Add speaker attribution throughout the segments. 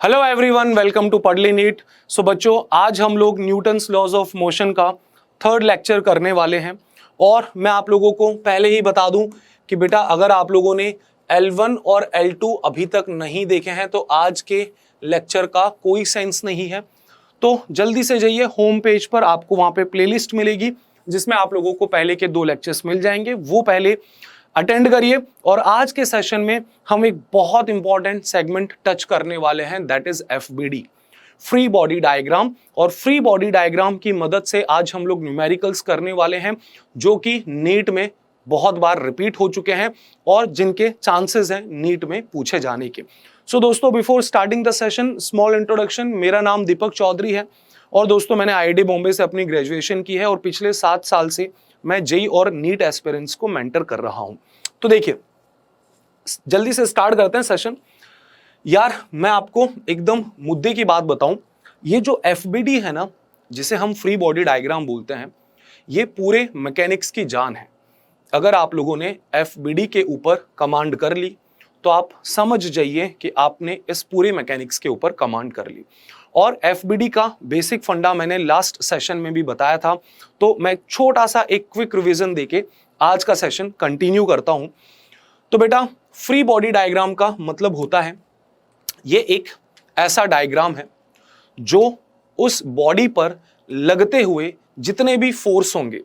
Speaker 1: Hello everyone, welcome to पढ़ली NEET. सो बच्चों, आज हम लोग न्यूटन्स लॉज ऑफ मोशन का थर्ड लेक्चर करने वाले हैं। और मैं आप लोगों को पहले ही बता दूं कि बेटा अगर आप लोगों ने L1 और L2 अभी तक नहीं देखे हैं तो आज के लेक्चर का कोई सेंस नहीं है। तो जल्दी से जाइए होम पेज पर, आपको वहां पे प्लेलिस्ट मिलेगी जिसमें आप लोगों को पहले के 2 लेक्चर्स मिल जाएंगे, वो पहले अटेंड करिए। और आज के सेशन में हम एक बहुत इंपॉर्टेंट सेगमेंट टच करने वाले हैं, that is FBD, free body diagram. और फ्री बॉडी डायग्राम की मदद से आज हम लोग न्यूमेरिकल्स करने वाले हैं जो कि नीट में बहुत बार रिपीट हो चुके हैं और जिनके चांसेस हैं नीट में पूछे जाने के। सो दोस्तों, before starting the session, small introduction. मेरा नाम दीपक चौधरी है और दोस्तों मैंने आईआईटी बॉम्बे से अपनी ग्रेजुएशन की है और पिछले 7 साल से मैं जेई और नीट एस्पिरेंट्स को मेंटर कर रहा हूं। तो देखिए, जल्दी से स्टार्ट करते हैं सेशन। यार मैं आपको एकदम मुद्दे की बात बताऊं, ये जो एफबीडी है ना, जिसे हम फ्री बॉडी डायग्राम बोलते हैं, ये पूरे मैकेनिक्स की जान है। अगर आप लोगों ने एफबीडी के ऊपर कमांड कर ली तो आप समझ जाइए कि आपने इस पूरे मैकेनिक्स के ऊपर कमांड कर ली। और एफबीडी का बेसिक फंडा मैंने लास्ट सेशन में भी बताया था, तो मैं छोटा सा एक क्विक रिवीजन देके आज का सेशन कंटिन्यू करता हूं। तो बेटा, फ्री बॉडी डायग्राम का मतलब होता है, ये एक ऐसा डायग्राम है जो उस बॉडी पर लगते हुए जितने भी फोर्स होंगे,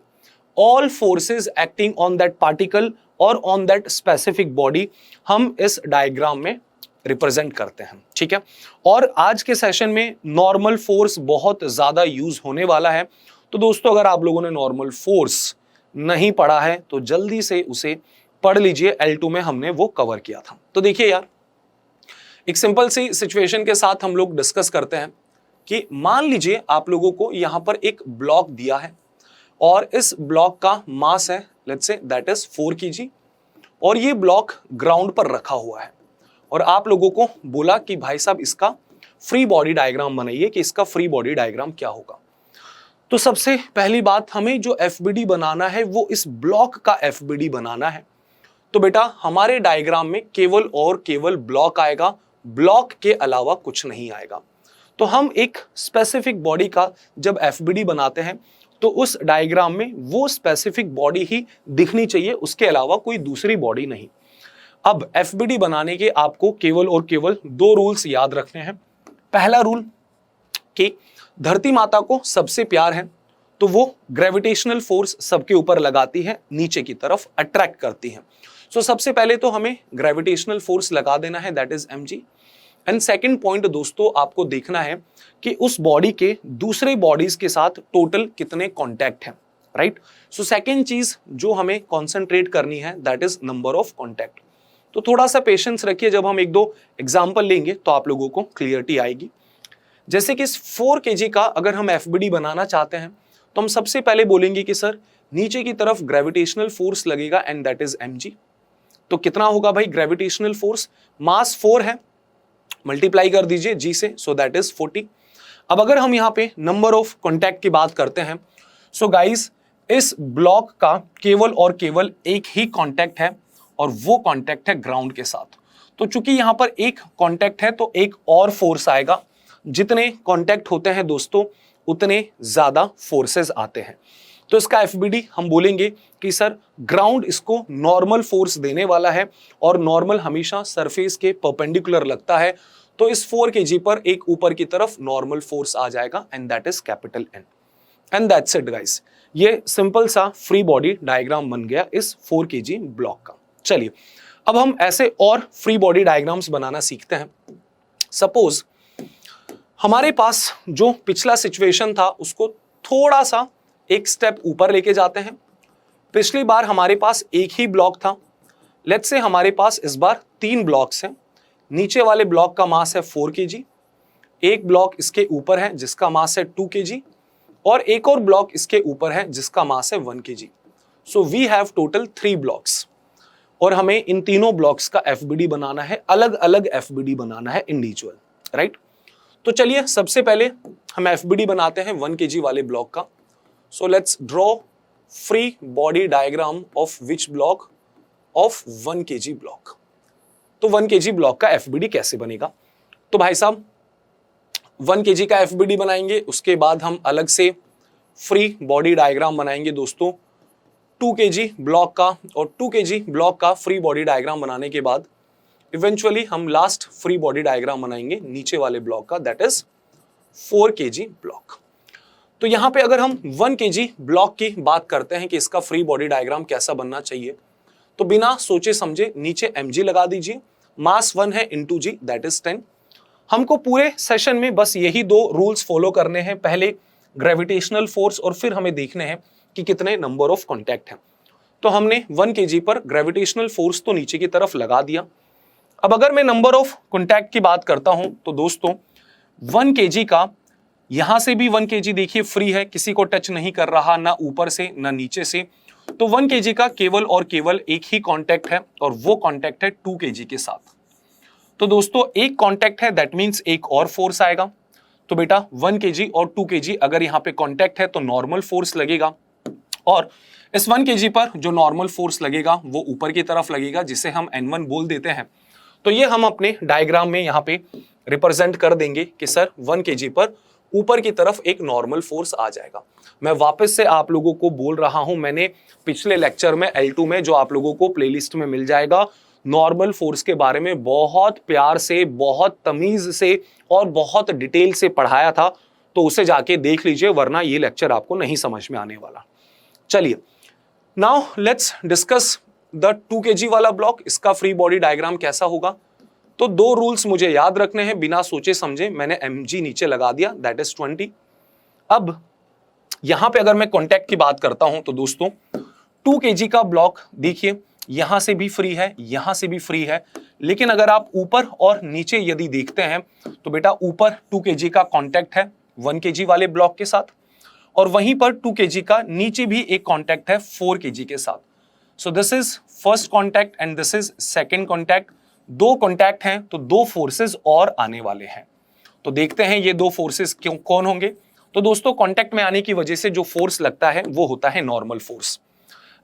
Speaker 1: all forces acting on that particle और ऑन दैट स्पेसिफिक बॉडी, हम इस डायग्राम में रिप्रेजेंट करते हैं। ठीक है। और आज के सेशन में नॉर्मल फोर्स बहुत ज्यादा यूज होने वाला है। तो दोस्तों, अगर आप लोगों ने नॉर्मल फोर्स नहीं पढ़ा है तो जल्दी से उसे पढ़ लीजिए, L2 में हमने वो कवर किया था। तो देखिए यार, एक सिंपल सी सिचुएशन के साथ हम लोग डिस्कस करते हैं कि मान लीजिए आप लोगों को यहां पर एक ब्लॉक दिया है और इस ब्लॉक का मास है, let's say that is 4 kg, और ये ब्लॉक ग्राउंड पर रखा हुआ है। और आप लोगों को बोला कि भाई साहब इसका फ्री बॉडी डायग्राम बनाइए कि इसका फ्री बॉडी डायग्राम क्या होगा। तो सबसे पहली बात, हमें जो एफबीडी बनाना है वो इस ब्लॉक का एफबीडी बनाना है। तो बेटा हमारे डायग्राम में केवल और केवल ब्लॉक आएगा, ब्लॉक के अलावा कुछ नहीं आएगा। तो हम एक स्पेसिफिक बॉडी का जब एफबीडी बनाते हैं तो उस डायग्राम में वो स्पेसिफिक बॉडी ही दिखनी चाहिए, उसके अलावा कोई दूसरी बॉडी नहीं। अब एफबीडी बनाने के आपको केवल और केवल 2 रूल्स याद रखने हैं। पहला रूल कि धरती माता को सबसे प्यार है तो वो ग्रेविटेशनल फोर्स सबके ऊपर लगाती है, नीचे की तरफ अट्रैक्ट करती है। सो सबसे पहले तो हमें ग्रेविटेशनल फोर्स लगा देना है, that is mg। And second point दोस्तों, आपको देखना है कि उस बॉडी के दूसरे बॉडीज के साथ टोटल कितने कॉन्टैक्ट हैं, राइट। सो सेकंड चीज जो हमें कॉन्सेंट्रेट करनी है, that is number of contact. तो थोड़ा सा पेशेंस रखिए, जब हम 1-2 एग्जाम्पल लेंगे तो आप लोगों को क्लियरिटी आएगी। जैसे कि इस 4 kg का अगर हम एफबीडी बनाना चाहते हैं तो हम सबसे पहले बोलेंगे कि सर नीचे की तरफ ग्रेविटेशनल फोर्स लगेगा एंड दैट इज mg। तो कितना होगा भाई ग्रेविटेशनल फोर्स, मास 4 है, मल्टीप्लाई कर दीजिए g से, सो दैट इज 40। अब अगर हम यहाँ पे नंबर ऑफ कॉन्टैक्ट की बात करते हैं, सो गाइस इस ब्लॉक का केवल और केवल एक ही कॉन्टैक्ट है और वो कॉन्टैक्ट है ग्राउंड के साथ। तो चूंकि यहाँ पर एक कॉन्टैक्ट है तो एक और फोर्स आएगा, जितने कॉन्टैक्ट होते हैं दोस्तों उतने ज्यादा फोर्सेस आते हैं। तो इसका एफबीडी हम बोलेंगे कि सर ग्राउंड इसको नॉर्मल फोर्स देने वाला है और नॉर्मल हमेशा सरफेस के परपेंडिकुलर लगता है, तो इस 4 kg पर एक ऊपर की तरफ नॉर्मल फोर्स आ जाएगा and that is capital N। And that's it guys, ये सिंपल सा फ्री बॉडी डायग्राम बन गया इस 4 kg ब्लॉक का। चलिए अब हम ऐसे और फ्री बॉडी डायग्राम्स बनाना सीखते हैं। सपोज हमारे पास जो पिछला सिचुएशन था उसको थोड़ा सा एक स्टेप ऊपर लेके जाते हैं। पिछली बार हमारे पास एक ही ब्लॉक था, लेट्स से हमारे पास इस बार 3 ब्लॉक्स हैं। नीचे वाले ब्लॉक का मास है 4 kg, एक ब्लॉक इसके ऊपर है जिसका मास है 2 kg और एक और ब्लॉक इसके ऊपर है जिसका मास है 1 kg। So we have total 3 blocks और हमें इन तीनों ब्लॉक्स का एफबीडी बनाना है, अलग अलग एफबीडी बनाना है इंडिविजुअल, राइट। तो चलिए सबसे पहले हम एफबीडी बनाते हैं 1 kg वाले ब्लॉक का। So let's draw free body diagram of which block, of 1 kg block. तो 1 kg ब्लॉक का एफबीडी कैसे बनेगा? तो भाई साहब 1 kg का FBD बनाएंगे, उसके बाद हम अलग से फ्री बॉडी डायग्राम बनाएंगे दोस्तों 2 kg ब्लॉक का, और 2 kg ब्लॉक का फ्री बॉडी डायग्राम बनाने के बाद इवेंचुअली हम लास्ट फ्री बॉडी डायग्राम बनाएंगे नीचे वाले ब्लॉक का, दैट इज 4 kg ब्लॉक। तो यहां पे अगर हम 1 kg ब्लॉक की बात करते हैं कि इसका फ्री बॉडी डायग्राम कैसा बनना चाहिए, तो बिना सोचे समझे नीचे mg लगा दीजिए, मास 1 है इंटू जी दैट इज 10। हमको पूरे सेशन में बस यही 2 रूल्स फॉलो करने हैं, पहले ग्रेविटेशनल फोर्स और फिर हमें देखने हैं कि कितने नंबर ऑफ कॉन्टैक्ट हैं। तो हमने 1 kg पर ग्रेविटेशनल फोर्स तो नीचे की तरफ लगा दिया। अब अगर मैं नंबर ऑफ कॉन्टैक्ट की बात करता हूं तो दोस्तों 1 kg का यहां से भी 1 kg देखिए फ्री है, किसी को टच नहीं कर रहा, ना ऊपर से ना नीचे से। तो 1 kg का केवल और केवल एक ही कांटेक्ट है और वो कांटेक्ट है 2 kg के साथ। तो दोस्तों एक कांटेक्ट है, दैट मींस एक और फोर्स आएगा। तो बेटा 1 kg और 2 kg अगर यहां पे कांटेक्ट है तो नॉर्मल फोर्स लगेगा, और इस 1 kg पर जो नॉर्मल फोर्स लगेगा वो ऊपर की तरफ लगेगा, जिसे हम N1 बोल देते हैं। तो ये हम अपने डायग्राम में यहां पे रिप्रेजेंट कर देंगे कि सर 1 kg पर ऊपर की तरफ एक नॉर्मल फोर्स आ जाएगा। मैं वापस से आप लोगों को बोल रहा हूं, मैंने पिछले लेक्चर में L2 में जो आप लोगों को प्लेलिस्ट में मिल जाएगा, नॉर्मल फोर्स के बारे में बहुत प्यार से, बहुत तमीज से और बहुत डिटेल से पढ़ाया था, तो उसे जाके देख लीजिए, वरना ये लेक्चर आपको नहीं समझ में आने वाला। चलिए now let's discuss the 2 kg वाला ब्लॉक, इसका फ्री बॉडी डायग्राम कैसा होगा। तो 2 रूल्स मुझे याद रखने हैं, बिना सोचे समझे मैंने mg नीचे लगा दिया, दैट इज 20। अब यहां पे अगर मैं कांटेक्ट की बात करता हूं तो दोस्तों 2 kg का ब्लॉक देखिए यहां से भी फ्री है, यहां से भी फ्री है, लेकिन अगर आप ऊपर और नीचे यदि देखते हैं तो बेटा ऊपर 2 kg का कांटेक्ट है 1 kg वाले ब्लॉक के साथ, और वहीं पर 2 kg का नीचे भी एक कांटेक्ट है 4 kg के साथ। सो this is first contact and this is second contact. 2 contact हैं तो 2 फोर्सेस और आने वाले हैं। तो देखते हैं ये 2 फोर्सेस कौन होंगे। तो दोस्तों कांटेक्ट में आने की वजह से जो फोर्स लगता है वो होता है नॉर्मल फोर्स।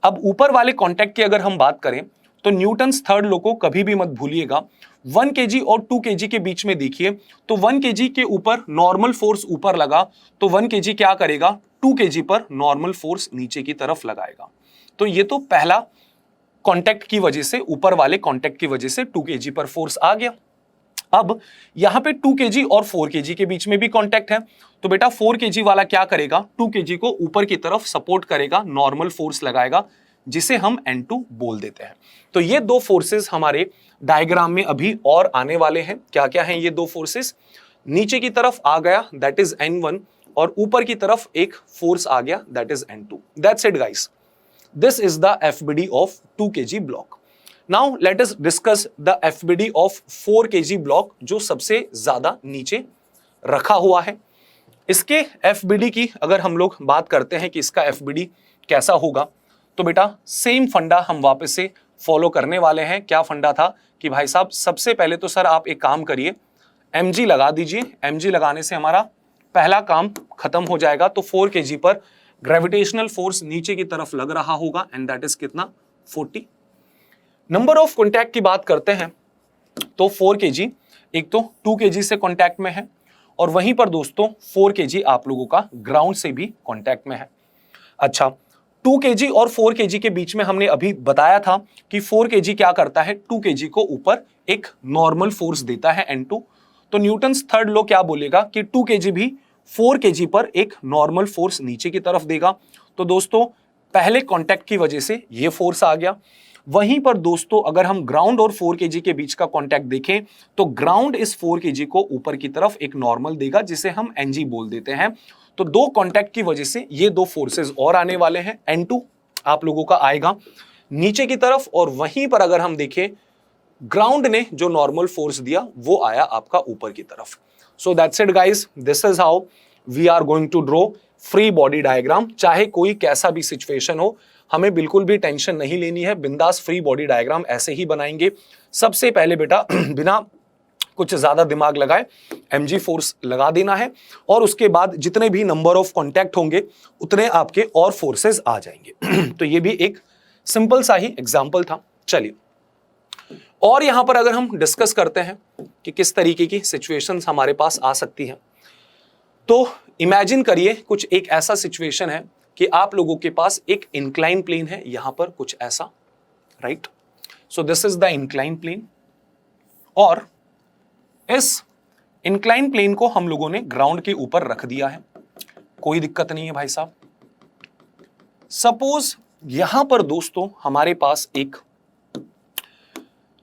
Speaker 1: अब ऊपर वाले कांटेक्ट की अगर हम बात करें तो न्यूटन्स थर्ड लॉ को कभी भी मत भूलिएगा। 1 kg और 2 kg के बीच में देखिए तो 1 kg के ऊपर नॉर्मल फोर्स ऊपर लगा तो 1 kg क्या करेगा, 2 kg पर नॉर्मल फोर्स नीचे की तरफ लगाएगा। तो ये तो पहला कांटेक्ट की वजह से, ऊपर वाले कांटेक्ट की वजह से 2 kg पर फोर्स आ गया। अब यहां पे 2 kg और 4 kg के बीच में भी कांटेक्ट है, तो बेटा 4 kg वाला क्या करेगा, 2 kg को ऊपर की तरफ सपोर्ट करेगा, नॉर्मल फोर्स लगाएगा, जिसे हम N2 बोल देते हैं। तो ये 2 फोर्सेस हमारे डायग्राम में अभी और आने वाले हैं। क्या क्या हैं ये 2 फोर्सेस, नीचे की तरफ आ गया दैट इज N1, और ऊपर की तरफ एक फोर्स आ गया that is N2। That's it guys, this is the FBD of 2 kg block. Now let us discuss the FBD of 4 kg block, जो सबसे ज्यादा नीचे रखा हुआ है। इसके FBD की अगर हम लोग बात करते हैं कि इसका FBD कैसा होगा, तो बेटा सेम फंडा हम वापस से फॉलो करने वाले हैं। क्या फंडा था कि भाई साहब सबसे पहले तो सर आप एक काम करिए, mg लगा दीजिए। mg लगाने से हमारा पहला काम खत्म हो जाएगा। तो 4 kg पर ग्रेविटेशनल फोर्स नीचे की तरफ लग रहा होगा एंड दैट इज कितना, 40। नंबर ऑफ कॉन्टैक्ट की बात करते हैं तो 4 kg एक तो 2 kg से कॉन्टैक्ट में है, और वहीं पर दोस्तों 4 kg आप लोगों का ग्राउंड से भी कॉन्टैक्ट में है। अच्छा, 2 kg और 4 kg के बीच में हमने अभी बताया था कि 4 kg क्या करता है, 2 kg को ऊपर एक नॉर्मल फोर्स देता है N2। तो न्यूटन्स थर्ड लॉ क्या बोलेगा कि 2 kg भी 4 kg पर एक नॉर्मल फोर्स नीचे की तरफ देगा। तो दोस्तों पहले कांटेक्ट की वजह से ये फोर्स आ गया। वहीं पर दोस्तों अगर हम ग्राउंड और 4 kg के बीच का कांटेक्ट देखें तो ग्राउंड इस 4 kg को ऊपर की तरफ एक नॉर्मल देगा, जिसे हम Ng बोल देते हैं। तो 2 कांटेक्ट की वजह से ये 2 फोर्सेस और आने वाले हैं। N2 आप लोगों का आएगा नीचे की तरफ, और वहीं पर अगर हम देखें ग्राउंड ने जो नॉर्मल फोर्स दिया वो आया आपका ऊपर की तरफ। So that's it guys, this is how we are going to draw free body diagram. चाहे कोई कैसा भी सिचुएशन हो, हमें बिल्कुल भी टेंशन नहीं लेनी है, बिंदास फ्री बॉडी डायग्राम ऐसे ही बनाएंगे। सबसे पहले बेटा बिना कुछ ज्यादा दिमाग लगाए mg फोर्स लगा देना है, और उसके बाद जितने भी नंबर ऑफ कांटेक्ट होंगे उतने आपके और फोर्सेस आ जाएंगे। तो ये भी एक सिंपल सा ही एग्जांपल था। चलिए, और यहां पर अगर हम डिस्कस करते हैं कि किस तरीके की सिचुएशंस हमारे पास आ सकती हैं, तो इमेजिन करिए कुछ एक ऐसा सिचुएशन है कि आप लोगों के पास एक इंक्लाइन प्लेन है, यहां पर कुछ ऐसा, right. So this is the incline plane, और इस इंक्लाइन प्लेन को हम लोगों ने ग्राउंड के ऊपर रख दिया है, कोई दिक्कत नहीं है भाई साहब। सपोज यहां पर दोस्तों हमारे पास एक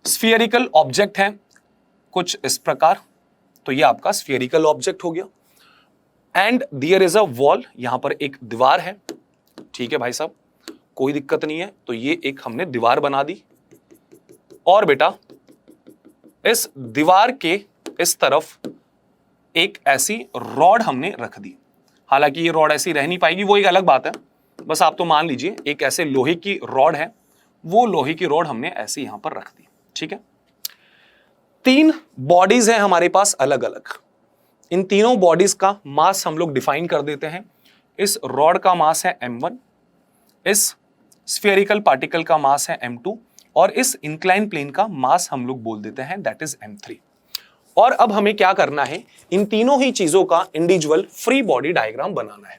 Speaker 1: स्फीयरिकल ऑब्जेक्ट है कुछ इस प्रकार, तो ये आपका स्फीयरिकल ऑब्जेक्ट हो गया। And there is a wall, यहां पर एक दीवार है, ठीक है भाई साहब, कोई दिक्कत नहीं है। तो ये एक हमने दीवार बना दी, और बेटा इस दीवार के इस तरफ एक ऐसी रॉड हमने रख दी। हालांकि ये रॉड ऐसी रह नहीं पाएगी, वो एक अलग बात है, बस आप तो मान लीजिए एक ऐसे लोहे की रॉड है, वो लोहे की रॉड हमने ऐसे यहां पर रख दी, ठीक है। 3 बॉडीज हैं हमारे पास अलग अलग, इन तीनों बॉडीज का मास हम लोग डिफाइन कर देते हैं। इस रॉड का मास है m1, इस स्फीयरिकल पार्टिकल का मास है m2, और इस इंक्लाइन प्लेन का मास हम लोग बोल देते हैं दैट इज m3। और अब हमें क्या करना है, इन तीनों ही चीजों का इंडिविजुअल फ्री बॉडी डायग्राम बनाना है।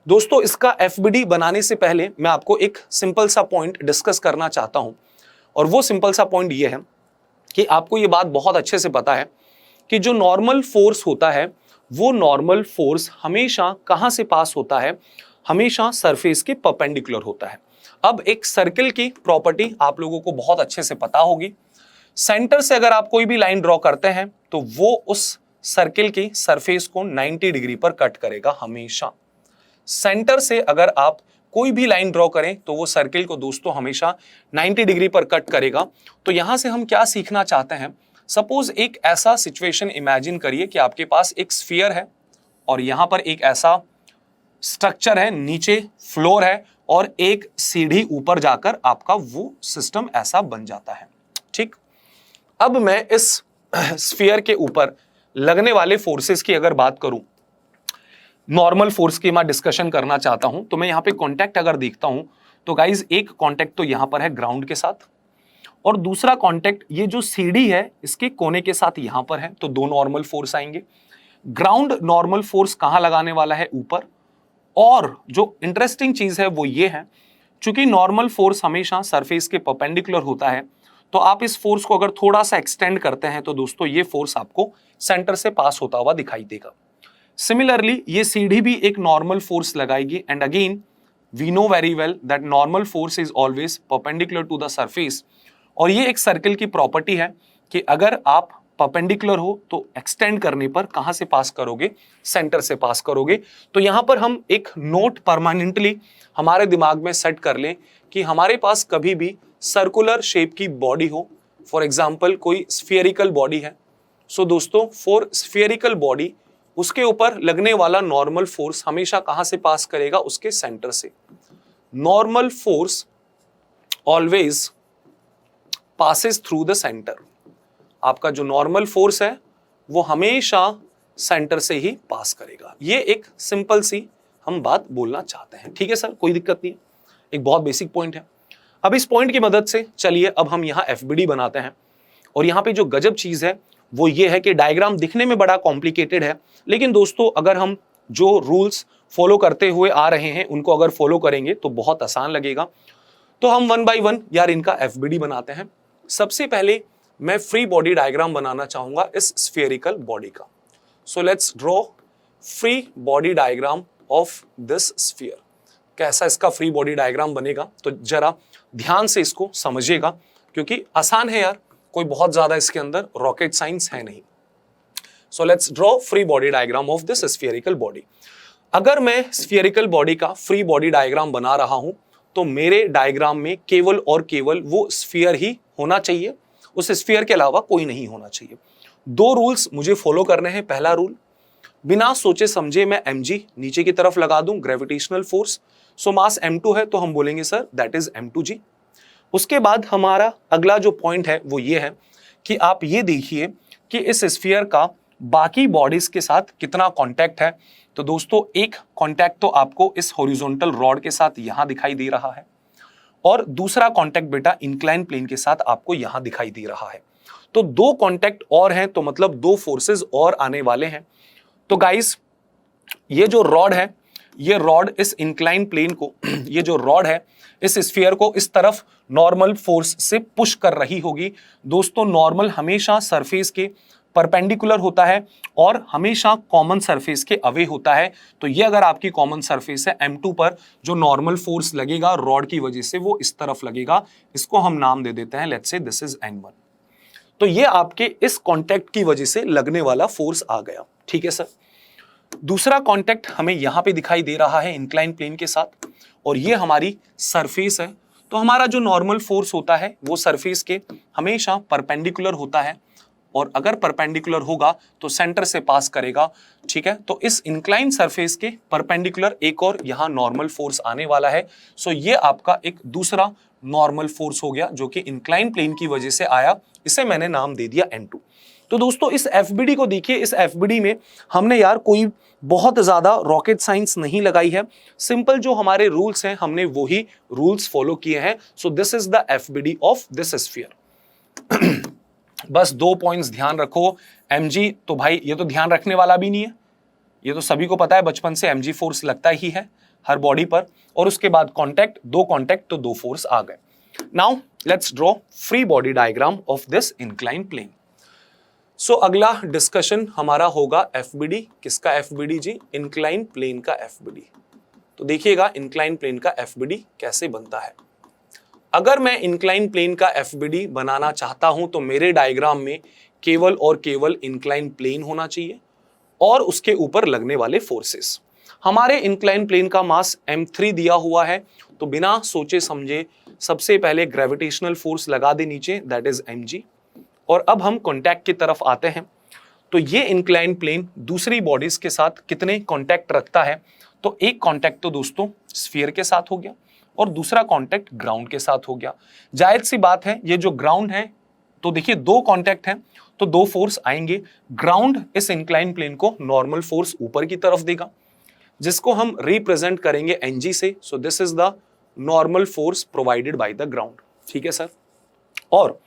Speaker 1: दोस्तों इसका एफबीडी बनाने से पहले मैं आपको एक सिंपल सा पॉइंट डिस्कस करना चाहता हूं, और वो सिंपल सा पॉइंट ये है कि आपको ये बात बहुत अच्छे से पता है कि जो नॉर्मल फोर्स होता है, वो नॉर्मल फोर्स हमेशा कहां से पास होता है, हमेशा सरफेस के परपेंडिकुलर होता है। अब एक सर्किल की प्रॉपर्टी आप लोगों को बहुत अच्छे से पता होगी, सेंटर से अगर आप कोई भी लाइन ड्रॉ करते हैं तो वो उस सर्किल की सरफेस को 90 डिग्री पर कट करेगा हमेशा। सेंटर से अगर आप कोई भी लाइन ड्रॉ करें तो वो सर्किल को दोस्तों हमेशा 90 डिग्री पर कट करेगा। तो यहां से हम क्या सीखना चाहते हैं, सपोज एक ऐसा सिचुएशन इमेजिन करिए कि आपके पास एक स्फीयर है और यहां पर एक ऐसा स्ट्रक्चर है, नीचे फ्लोर है और एक सीढ़ी ऊपर जाकर आपका वो सिस्टम ऐसा बन जाता है, ठीक। अब मैं इस स्फीयर के ऊपर लगने वाले फोर्सेस की अगर बात करूं, नॉर्मल फोर्स की मैं डिस्कशन करना चाहता हूं, तो मैं यहां पे कांटेक्ट अगर देखता हूं तो गाइज एक कांटेक्ट तो यहां पर है ग्राउंड के साथ, और दूसरा कांटेक्ट ये जो सीढ़ी है इसके कोने के साथ यहां पर है, तो 2 नॉर्मल फोर्स आएंगे। ग्राउंड नॉर्मल फोर्स कहां लगाने वाला है, ऊपर। और जो इंटरेस्टिंग चीज है वो ये है, चूंकि नॉर्मल फोर्स हमेशा सरफेस के परपेंडिकुलर होता है, तो आप इस फोर्स को अगर थोड़ा सा एक्सटेंड करते हैं तो दोस्तों ये फोर्स आपको सेंटर से पास होता हुआ दिखाई देगा। सिमिलरली ये सीढ़ी भी एक नॉर्मल फोर्स लगाएगी, and again we know very well that normal force is always perpendicular to the surface. और ये एक सर्किल की प्रॉपर्टी है कि अगर आप परपेंडिकुलर हो तो एक्सटेंड करने पर कहां से पास करोगे, सेंटर से पास करोगे। तो यहां पर हम एक नोट परमानेंटली हमारे दिमाग में सेट कर लें कि हमारे पास कभी भी सर्कुलर शेप की बॉडी हो, फॉर एग्जाम्पल कोई स्फीयरिकल बॉडी है, सो दोस्तों फॉर स्फीयरिकल बॉडी उसके ऊपर लगने वाला नॉर्मल फोर्स हमेशा कहां से पास करेगा, उसके सेंटर से। Normal force always passes through the centre. आपका जो नॉर्मल फोर्स है वो हमेशा सेंटर से ही पास करेगा। ये एक सिंपल सी हम बात बोलना चाहते हैं, ठीक है सर, कोई दिक्कत नहीं है, एक बहुत बेसिक पॉइंट है। अब इस पॉइंट की मदद से चलिए अब हम यहाँ एफबीडी बनाते हैं, और यहाँ पे जो गजब चीज है वो ये है कि डायग्राम दिखने में बड़ा कॉम्प्लिकेटेड है, लेकिन दोस्तों अगर हम जो रूल्स फॉलो करते हुए आ रहे हैं उनको अगर फॉलो करेंगे तो बहुत आसान लगेगा। तो हम 1 बाय 1 यार इनका एफबीडी बनाते हैं। सबसे पहले मैं फ्री बॉडी डायग्राम बनाना चाहूंगा इस स्फीयरिकल बॉडी का। So let's draw free body diagram of this sphere. कैसा इसका फ्री बॉडी डायग्राम बनेगा तो जरा ध्यान से इसको समझिएगा, क्योंकि आसान है यार, कोई बहुत ज्यादा इसके अंदर रॉकेट साइंस है नहीं। So let's draw free body diagram of this spherical body. अगर मैं स्फीयरिकल बॉडी का फ्री बॉडी डायग्राम बना रहा हूं तो मेरे डायग्राम में केवल और केवल वो स्फीयर ही होना चाहिए, उस स्फीयर के अलावा कोई नहीं होना चाहिए। 2 रूल्स मुझे फॉलो करने हैं। पहला रूल, बिना सोचे समझे मैं mg नीचे की तरफ लगा दूं, ग्रेविटेशनल फोर्स। सो मास m2 है तो हम बोलेंगे सर दैट इज m2g। उसके बाद हमारा अगला जो पॉइंट है वो ये है कि आप ये देखिए कि इस स्फीयर का बाकी बॉडीज के साथ कितना कांटेक्ट है। तो दोस्तों एक कांटेक्ट तो आपको इस हॉरिजॉन्टल रॉड के साथ यहां दिखाई दे रहा है, और दूसरा कांटेक्ट बेटा इंक्लाइन प्लेन के साथ आपको यहां दिखाई दे रहा है। तो 2 कांटेक्ट और हैं, तो मतलब 2 फोर्सेस और आने वाले हैं। तो गाइस ये जो रॉड है, ये रॉड इस इंक्लाइन प्लेन को ये जो रॉड है इस स्फीयर को इस तरफ नॉर्मल फोर्स से पुश कर रही होगी। दोस्तों नॉर्मल हमेशा सरफेस के परपेंडिकुलर होता है और हमेशा कॉमन सरफेस के अवे होता है। तो ये अगर आपकी कॉमन सरफेस है M2 पर, जो नॉर्मल फोर्स लगेगा रॉड की वजह से वो इस तरफ लगेगा। इसको हम नाम दे देते हैं, let's say this is N1। तो ये आपके इस कांटेक्ट की वजह से लगने वाला फोर्स आ गया, ठीक है सर। दूसरा कांटेक्ट हमें यहां पे दिखाई दे रहा है इंक्लाइन प्लेन के साथ, और ये हमारी सरफेस है। तो हमारा जो नॉर्मल फोर्स होता है वो सरफेस के हमेशा परपेंडिकुलर होता है, और अगर परपेंडिकुलर होगा तो सेंटर से पास करेगा, ठीक है। तो इस इंक्लाइन सरफेस के परपेंडिकुलर एक और यहां नॉर्मल फोर्स आने वाला है। सो ये आपका एक दूसरा नॉर्मल फोर्स हो गया जो कि इंक्लाइन प्लेन की वजह से आया, इसे मैंने नाम दे दिया N2। तो दोस्तों इस FBD को देखिए, इस FBD में हमने यार कोई बहुत ज्यादा रॉकेट साइंस नहीं लगाई है, सिंपल जो हमारे रूल्स हैं हमने वही रूल्स फॉलो किए हैं। So this is the FBD of this sphere. बस 2 पॉइंट्स ध्यान रखो। mg तो भाई ये तो ध्यान रखने वाला भी नहीं है, ये तो सभी को पता है, बचपन से mg फोर्स लगता ही है हर बॉडी पर। और उसके बाद कांटेक्ट, 2 कांटेक्ट तो 2 फोर्स आ गए। Now let's draw free body diagram of this incline plane. So अगला डिस्कशन हमारा होगा FBD। किसका FBD जी? इंक्लाइन प्लेन का FBD। तो देखिएगा इंक्लाइन प्लेन का FBD कैसे बनता है। अगर मैं इंक्लाइन प्लेन का FBD बनाना चाहता हूं तो मेरे डायग्राम में केवल और केवल इंक्लाइन प्लेन होना चाहिए और उसके ऊपर लगने वाले फोर्सेस। हमारे इंक्लाइन प्लेन का मास M3 दिया हुआ है, तो बिना सोचे समझे सबसे पहले ग्रेविटेशनल फोर्स लगा दे नीचे, दैट इज mg। और अब हम कॉन्टैक्ट की तरफ आते हैं। तो ये इंक्लाइन प्लेन दूसरी बॉडीज के साथ कितने कॉन्टैक्ट रखता है? तो एक कॉन्टैक्ट तो दोस्तों स्फीयर के साथ हो गया और दूसरा कॉन्टैक्ट ग्राउंड के साथ हो गया। जायज सी बात है, ये जो ग्राउंड है, तो देखिए 2 कॉन्टैक्ट हैं तो 2 फोर्स आएंगे। ग्राउंड इस इंक्लाइन प्लेन को नॉर्मल फोर्स ऊपर की तरफ देगा, जिसको हम रिप्रेजेंट करेंगे Ng से। सो this is the normal force provided by the ground, ठीक है सर। और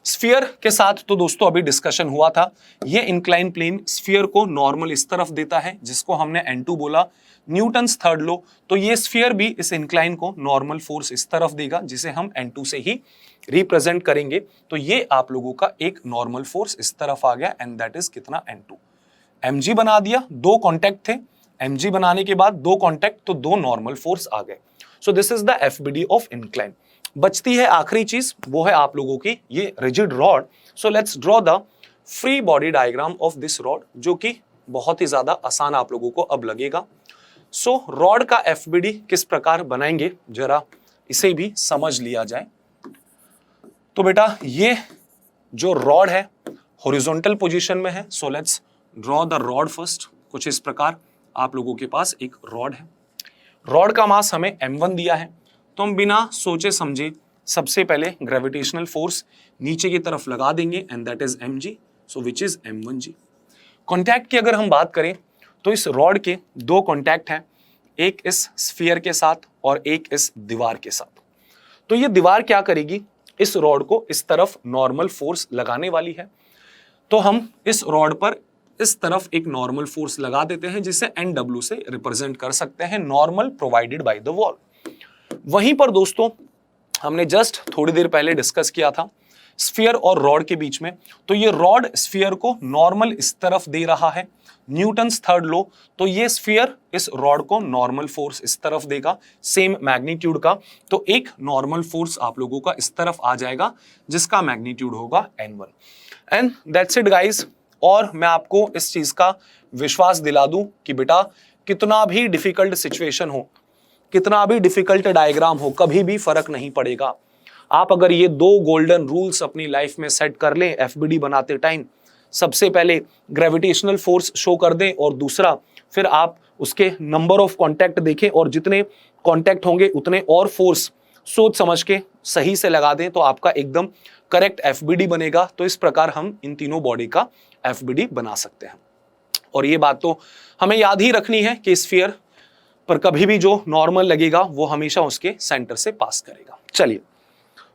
Speaker 1: स्फीयर के साथ तो दोस्तों अभी डिस्कशन हुआ था, ये इंक्लाइन प्लेन स्फीयर को नॉर्मल इस तरफ देता है, जिसको हमने N2 बोला, न्यूटन्स थर्ड लॉ। तो ये स्फीयर भी इस इंक्लाइन को नॉर्मल फोर्स इस तरफ देगा, जिसे हम N2 से ही रिप्रेजेंट करेंगे। तो ये आप लोगों का एक नॉर्मल फोर्स इस तरफ आ गया, एंड दैट इज कितना? N2। mg बना दिया, 2 कॉन्टैक्ट थे, mg बनाने के बाद 2 कॉन्टैक्ट तो 2 नॉर्मल फोर्स आ गए। सो this is the FBD of incline. बचती है आखिरी चीज, वो है आप लोगों की ये rigid rod. So let's draw the free body diagram of this rod, जो कि बहुत ही ज्यादा आसान आप लोगों को अब लगेगा। सो रॉड का FBD किस प्रकार बनाएंगे, जरा इसे भी समझ लिया जाए। तो बेटा ये जो रॉड है हॉरिजॉन्टल पोजीशन में है। So let's draw the rod first. कुछ इस प्रकार आप लोगों के पास एक रॉड है, रॉड का मास हमें M1 दिया है, तो हम बिना सोचे समझे सबसे पहले ग्रेविटेशनल फोर्स नीचे की तरफ लगा देंगे, and that is mg, so which is M1g। Contact की अगर हम बात करें तो इस रॉड के 2 कॉन्टैक्ट हैं, एक इस स्फीयर के साथ और एक इस दीवार के साथ। तो ये दीवार क्या करेगी, इस रॉड को इस तरफ नॉर्मल फोर्स लगाने वाली है। तो हम इस रॉड पर इस तरफ एक नॉर्मल फोर्स लगा देते हैं, जिसे NW से रिप्रेजेंट कर सकते हैं, normal provided by the wall. वहीं पर दोस्तों हमने जस्ट थोड़ी देर पहले डिस्कस किया था स्फीयर और रॉड के बीच में। तो ये रॉड स्फीयर को नॉर्मल इस तरफ दे रहा है, न्यूटन्स थर्ड लॉ। तो ये स्फीयर इस रॉड को नॉर्मल फोर्स इस तरफ देगा, सेम मैग्नीट्यूड का। तो एक नॉर्मल फोर्स आप लोगों का इस तरफ आ जाएगा, जिसका मैग्नीट्यूड होगा N1, and that's it guys. और मैं आपको इस चीज का विश्वास दिला दूं कि बेटा कितना भी डिफिकल्ट सिचुएशन हो, कितना भी डिफिकल्ट डायग्राम हो, कभी भी फर्क नहीं पड़ेगा। आप अगर ये 2 गोल्डन रूल्स अपनी लाइफ में सेट कर लें FBD बनाते टाइम, सबसे पहले ग्रेविटेशनल फोर्स शो कर दें और दूसरा फिर आप उसके नंबर ऑफ कॉन्टैक्ट देखें और जितने कॉन्टैक्ट होंगे उतने और फोर्स सोच समझ के सही से लगा दें, तो आपका एकदम करेक्ट FBD बनेगा। तो इस प्रकार हम इन तीनों बॉडी का FBD बना सकते हैं। और ये बात तो हमें याद ही रखनी है कि स्फीयर पर कभी भी जो नॉर्मल लगेगा वो हमेशा उसके सेंटर से पास करेगा। चलिए,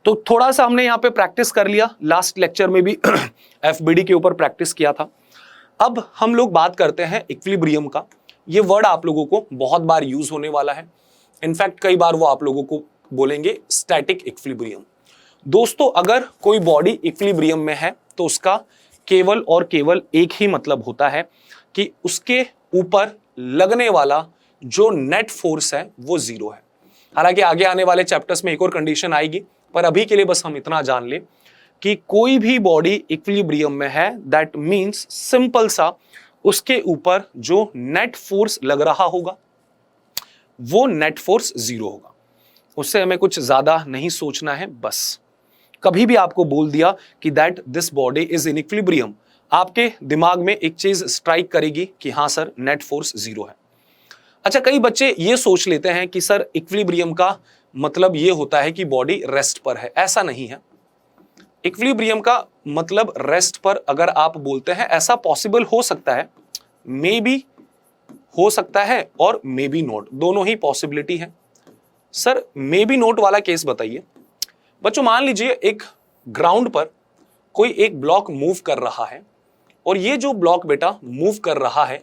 Speaker 1: तो थोड़ा सा हमने यहाँ पे प्रैक्टिस कर लिया, लास्ट लेक्चर में भी FBD के ऊपर प्रैक्टिस किया था। अब हम लोग बात करते हैं इक्विलिब्रियम का। ये वर्ड आप लोगों को बहुत बार यूज होने वाला है। इनफैक्ट कई बार वो आप लोगों को बोलेंगे स्टैटिक इक्विलिब्रियम। दोस्तों अगर कोई बॉडी इक्विलिब्रियम में है तो उसका केवल और केवल एक ही मतलब होता है कि उसके ऊपर लगने वाला जो नेट फोर्स है वो जीरो है। हालांकि आगे आने वाले चैप्टर्स में एक और कंडीशन आएगी, पर अभी के लिए बस हम इतना जान लें कि कोई भी बॉडी इक्विलिब्रियम में है, दैट मींस सिंपल सा उसके ऊपर जो नेट फोर्स लग रहा होगा वो नेट फोर्स जीरो होगा। उससे हमें कुछ ज्यादा नहीं सोचना है। बस कभी भी आपको बोल दिया कि that this body is in equilibrium, आपके दिमाग में एक चीज स्ट्राइक करेगी कि हाँ सर नेट फोर्स जीरो है। अच्छा, कई बच्चे ये सोच लेते हैं कि सर इक्विलिब्रियम का मतलब ये होता है कि बॉडी रेस्ट पर है। ऐसा नहीं है। इक्विलिब्रियम का मतलब रेस्ट पर अगर आप बोलते हैं, ऐसा पॉसिबल हो सकता है, मे बी हो सकता है और मे बी नोट, दोनों ही पॉसिबिलिटी है। सर मे बी नोट वाला केस बताइए। बच्चों मान लीजिए एक ग्राउंड पर कोई एक ब्लॉक मूव कर रहा है और ये जो ब्लॉक बेटा मूव कर रहा है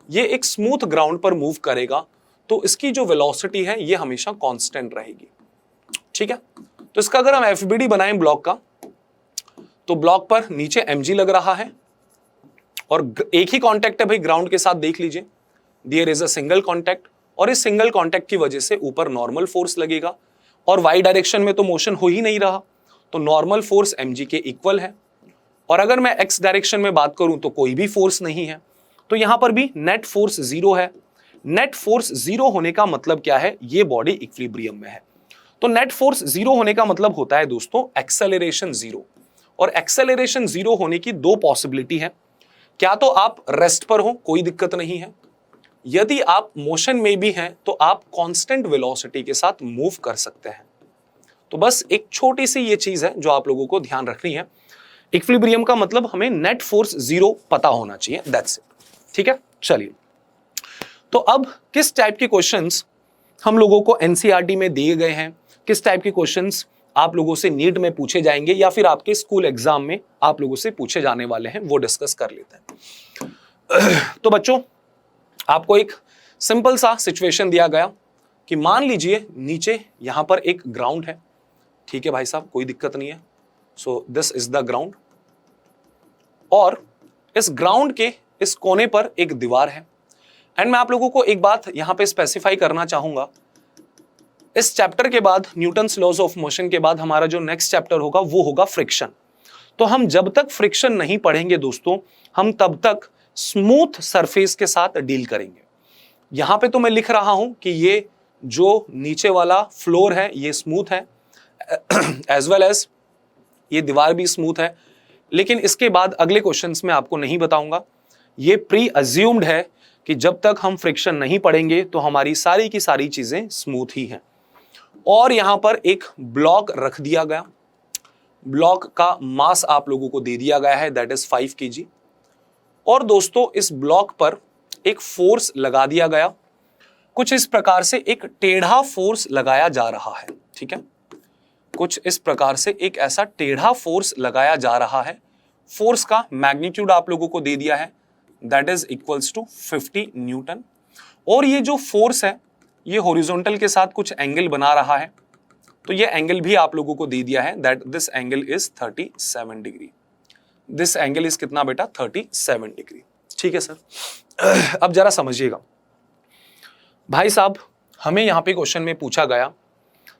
Speaker 1: ये एक स्मूथ ग्राउंड पर मूव करेगा, तो इसकी जो वेलोसिटी है ये हमेशा कांस्टेंट रहेगी। ठीक है, तो इसका अगर हम एफबीडी बनाएं ब्लॉक का, तो ब्लॉक पर नीचे mg लग रहा है और एक ही कांटेक्ट है भाई ग्राउंड के साथ, देख लीजिए there is a single contact, और इस सिंगल कांटेक्ट की वजह से ऊपर नॉर्मल फोर्स लगेगा और वाई डायरेक्शन में तो मोशन हो ही नहीं रहा, तो नॉर्मल फोर्स mg के इक्वल है। और अगर मैं x डायरेक्शन में बात करूं तो कोई भी फोर्स नहीं है, तो यहां पर भी नेट फोर्स जीरो है। नेट फोर्स जीरो होने का मतलब क्या है, ये बॉडी इक्विलिब्रियम में है। तो नेट फोर्स जीरो होने का मतलब होता है दोस्तों एक्सेलरेशन जीरो, और एक्सेलरेशन जीरो होने की दो पॉसिबिलिटी है। क्या तो आप रेस्ट पर हो, कोई दिक्कत नहीं है, यदि आप मोशन में भी हैं तो आप कांस्टेंट वेलोसिटी के साथ मूव कर सकते हैं। तो बस एक छोटी सी ये चीज है जो आप लोगों को ध्यान रखनी है। इक्विलिब्रियम का मतलब हमें नेट फोर्स जीरो पता होना चाहिए, दैट्स इट। ठीक है, चलिए। तो अब किस टाइप के क्वेश्चंस हम लोगों को एनसीईआरटी में दिए गए हैं, किस टाइप के क्वेश्चंस आप लोगों से नीट में पूछे जाएंगे या फिर आपके स्कूल एग्जाम में आप लोगों से पूछे जाने वाले हैं, वो डिस्कस कर लेते हैं। तो बच्चों आपको एक सिंपल सा सिचुएशन दिया गया कि मान लीजिए नीचे यहां पर एक ग्राउंड है। ठीक है भाई साहब, कोई दिक्कत नहीं है। So this is the ground, और इस ग्राउंड के इस कोने पर एक दीवार है। एंड मैं आप लोगों को एक बात यहां पे स्पेसिफाई करना चाहूंगा, इस चैप्टर के बाद, न्यूटन्स लॉज ऑफ मोशन के बाद हमारा जो नेक्स्ट चैप्टर होगा वो होगा फ्रिक्शन। तो हम जब तक फ्रिक्शन नहीं पढ़ेंगे दोस्तों, हम तब तक स्मूथ सरफेस के साथ डील करेंगे। यहां पे तो मैं लिख रहा हूं कि ये जो नीचे वाला फ्लोर है ये स्मूथ है, एज वेल एज ये दीवार भी स्मूथ है, लेकिन इसके बाद अगले क्वेश्चंस में आपको नहीं बताऊंगा। ये प्री अज्यूम्ड है कि जब तक हम फ्रिक्शन नहीं पढ़ेंगे तो हमारी सारी की सारी चीजें स्मूथ ही हैं। और यहां पर एक ब्लॉक रख दिया गया, ब्लॉक का मास आप लोगों को दे दिया गया है, दैट इज 5 kg। और दोस्तों इस ब्लॉक पर एक फोर्स लगा दिया गया, कुछ इस प्रकार से एक टेढ़ा फोर्स लगाया जा रहा है। ठीक है, कुछ इस प्रकार से एक ऐसा टेढ़ा फोर्स लगाया जा रहा है। फोर्स का मैग्नीट्यूड आप लोगों को दे दिया है, that is equals to 50 newton. और ये जो फोर्स है ये हॉरिजॉन्टल के साथ कुछ एंगल बना रहा है, तो ये एंगल भी आप लोगों को दे दिया है, that this angle is 37 degree. This angle is कितना बेटा, 37 डिग्री। ठीक है सर। अब जरा समझिएगा भाई साहब, हमें यहां पे क्वेश्चन में पूछा गया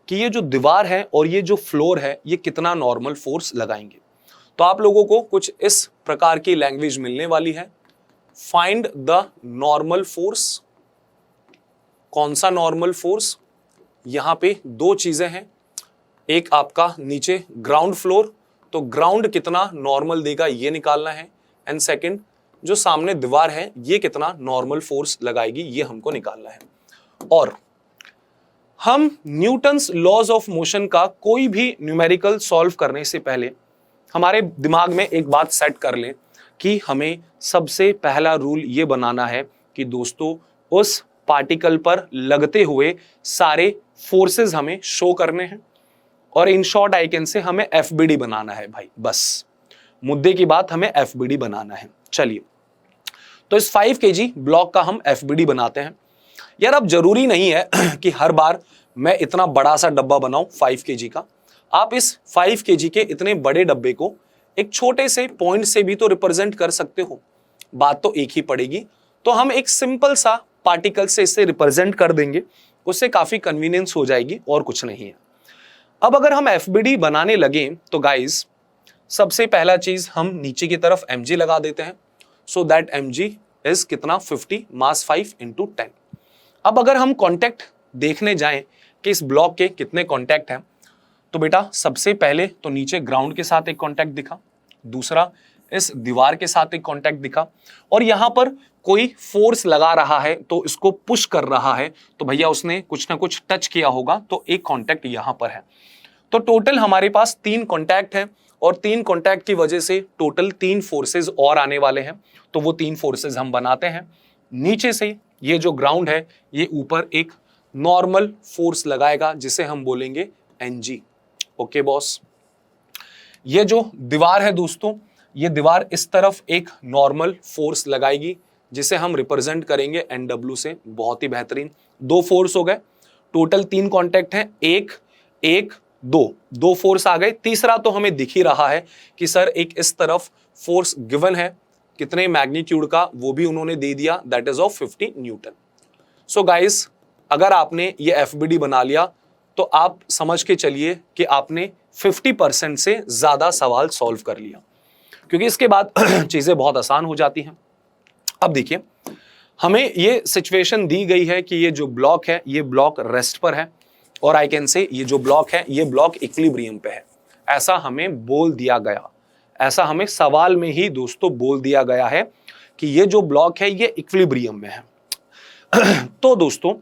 Speaker 1: कि ये जो दीवार है और ये जो फ्लोर है ये कितना नॉर्मल फोर्स लगाएंगे। तो आप लोगों को कुछ इस प्रकार की लैंग्वेज मिलने वाली है, फाइंड द नॉर्मल फोर्स। कौन सा नॉर्मल फोर्स, यहां पे दो चीजें हैं, एक आपका नीचे ग्राउंड फ्लोर, तो ग्राउंड कितना नॉर्मल देगा ये निकालना है, एंड सेकंड जो सामने दीवार है ये कितना नॉर्मल फोर्स लगाएगी ये हमको निकालना है। और हम न्यूटन्स लॉज ऑफ मोशन का कोई भी न्यूमेरिकल सॉल्व करने से पहले हमारे दिमाग में एक बात सेट कर लें कि हमें सबसे पहला रूल ये बनाना है कि दोस्तों उस पार्टिकल पर लगते हुए सारे फोर्सेस हमें शो करने हैं, और in short I can say हमें एफबीडी बनाना है भाई। बस मुद्दे की बात, हमें एफबीडी बनाना है। चलिए, तो इस 5 kg ब्लॉक का हम FBD बनाते हैं। यार अब जरूरी नहीं है कि हर बार मैं इतना बड़ा सा डब्बा बनाऊं 5 kg का। आप इस 5 kg के इतने बड़े डब्बे को एक छोटे से पॉइंट से भी तो रिप्रेजेंट कर सकते हो, बात तो एक ही पड़ेगी। तो हम एक सिंपल सा पार्टिकल से इसे रिप्रेजेंट कर देंगे, उससे काफी कन्वीनियंस हो जाएगी और कुछ नहीं है। अब अगर हम FBD बनाने लगे तो गाइस सबसे पहला चीज हम नीचे की तरफ mg लगा देते हैं। सो दैट mg इज कितना 50 मास 5 × 10। अब अगर हम कॉन्टैक्ट देखने जाएं कि इस ब्लॉक के कितने कॉन्टैक्ट हैं, तो बेटा सबसे पहले तो नीचे ग्राउंड के साथ एक कॉन्टैक्ट दिखा, दूसरा इस दीवार के साथ एक कॉन्टैक्ट दिखा, और यहां पर कोई फोर्स लगा रहा है तो इसको पुश कर रहा है, तो भैया उसने कुछ ना कुछ टच किया होगा, तो एक कॉन्टैक्ट यहां पर है। तो टोटल हमारे पास 3 कॉन्टैक्ट हैं और 3 कॉन्टैक्ट की वजह से टोटल 3 फोर्सेस और आने वाले हैं। तो वो 3 फोर्सेस हम बनाते हैं। नीचे से ये जो ग्राउंड है ये ऊपर एक नॉर्मल फोर्स लगाएगा जिसे हम बोलेंगे Ng। Okay boss. ये जो दीवार है दोस्तों, ये दीवार इस तरफ एक नॉर्मल फोर्स लगाएगी जिसे हम रिप्रेजेंट करेंगे NW से। बहुत ही बेहतरीन। 2 फोर्स हो गए, टोटल 3 कॉन्टैक्ट हैं, 1 1 2 फोर्स आ गए। तीसरा तो हमें दिख ही रहा है कि सर एक इस तरफ फोर्स गिवन है, कितने मैग्नीट्यूड का वो भी उन्होंने दे दिया, that is of 50 Newton. So guys अगर आपने ये FBD बना लिया तो आप समझ के चलिए कि आपने 50% से ज्यादा सवाल सॉल्व कर लिया, क्योंकि इसके बाद चीजें बहुत आसान हो जाती हैं। अब देखिए हमें ये सिचुएशन दी गई है कि ये जो ब्लॉक है ये ब्लॉक रेस्ट पर है, और आई कैन से ये जो ब्लॉक है ये ब्लॉक इक्विलिब्रियम पे है। ऐसा हमें बोल दिया गया, ऐसा हमें सवाल में ही दोस्तों बोल दिया गया है कि ये जो ब्लॉक है ये इक्विलिब्रियम में है। तो दोस्तों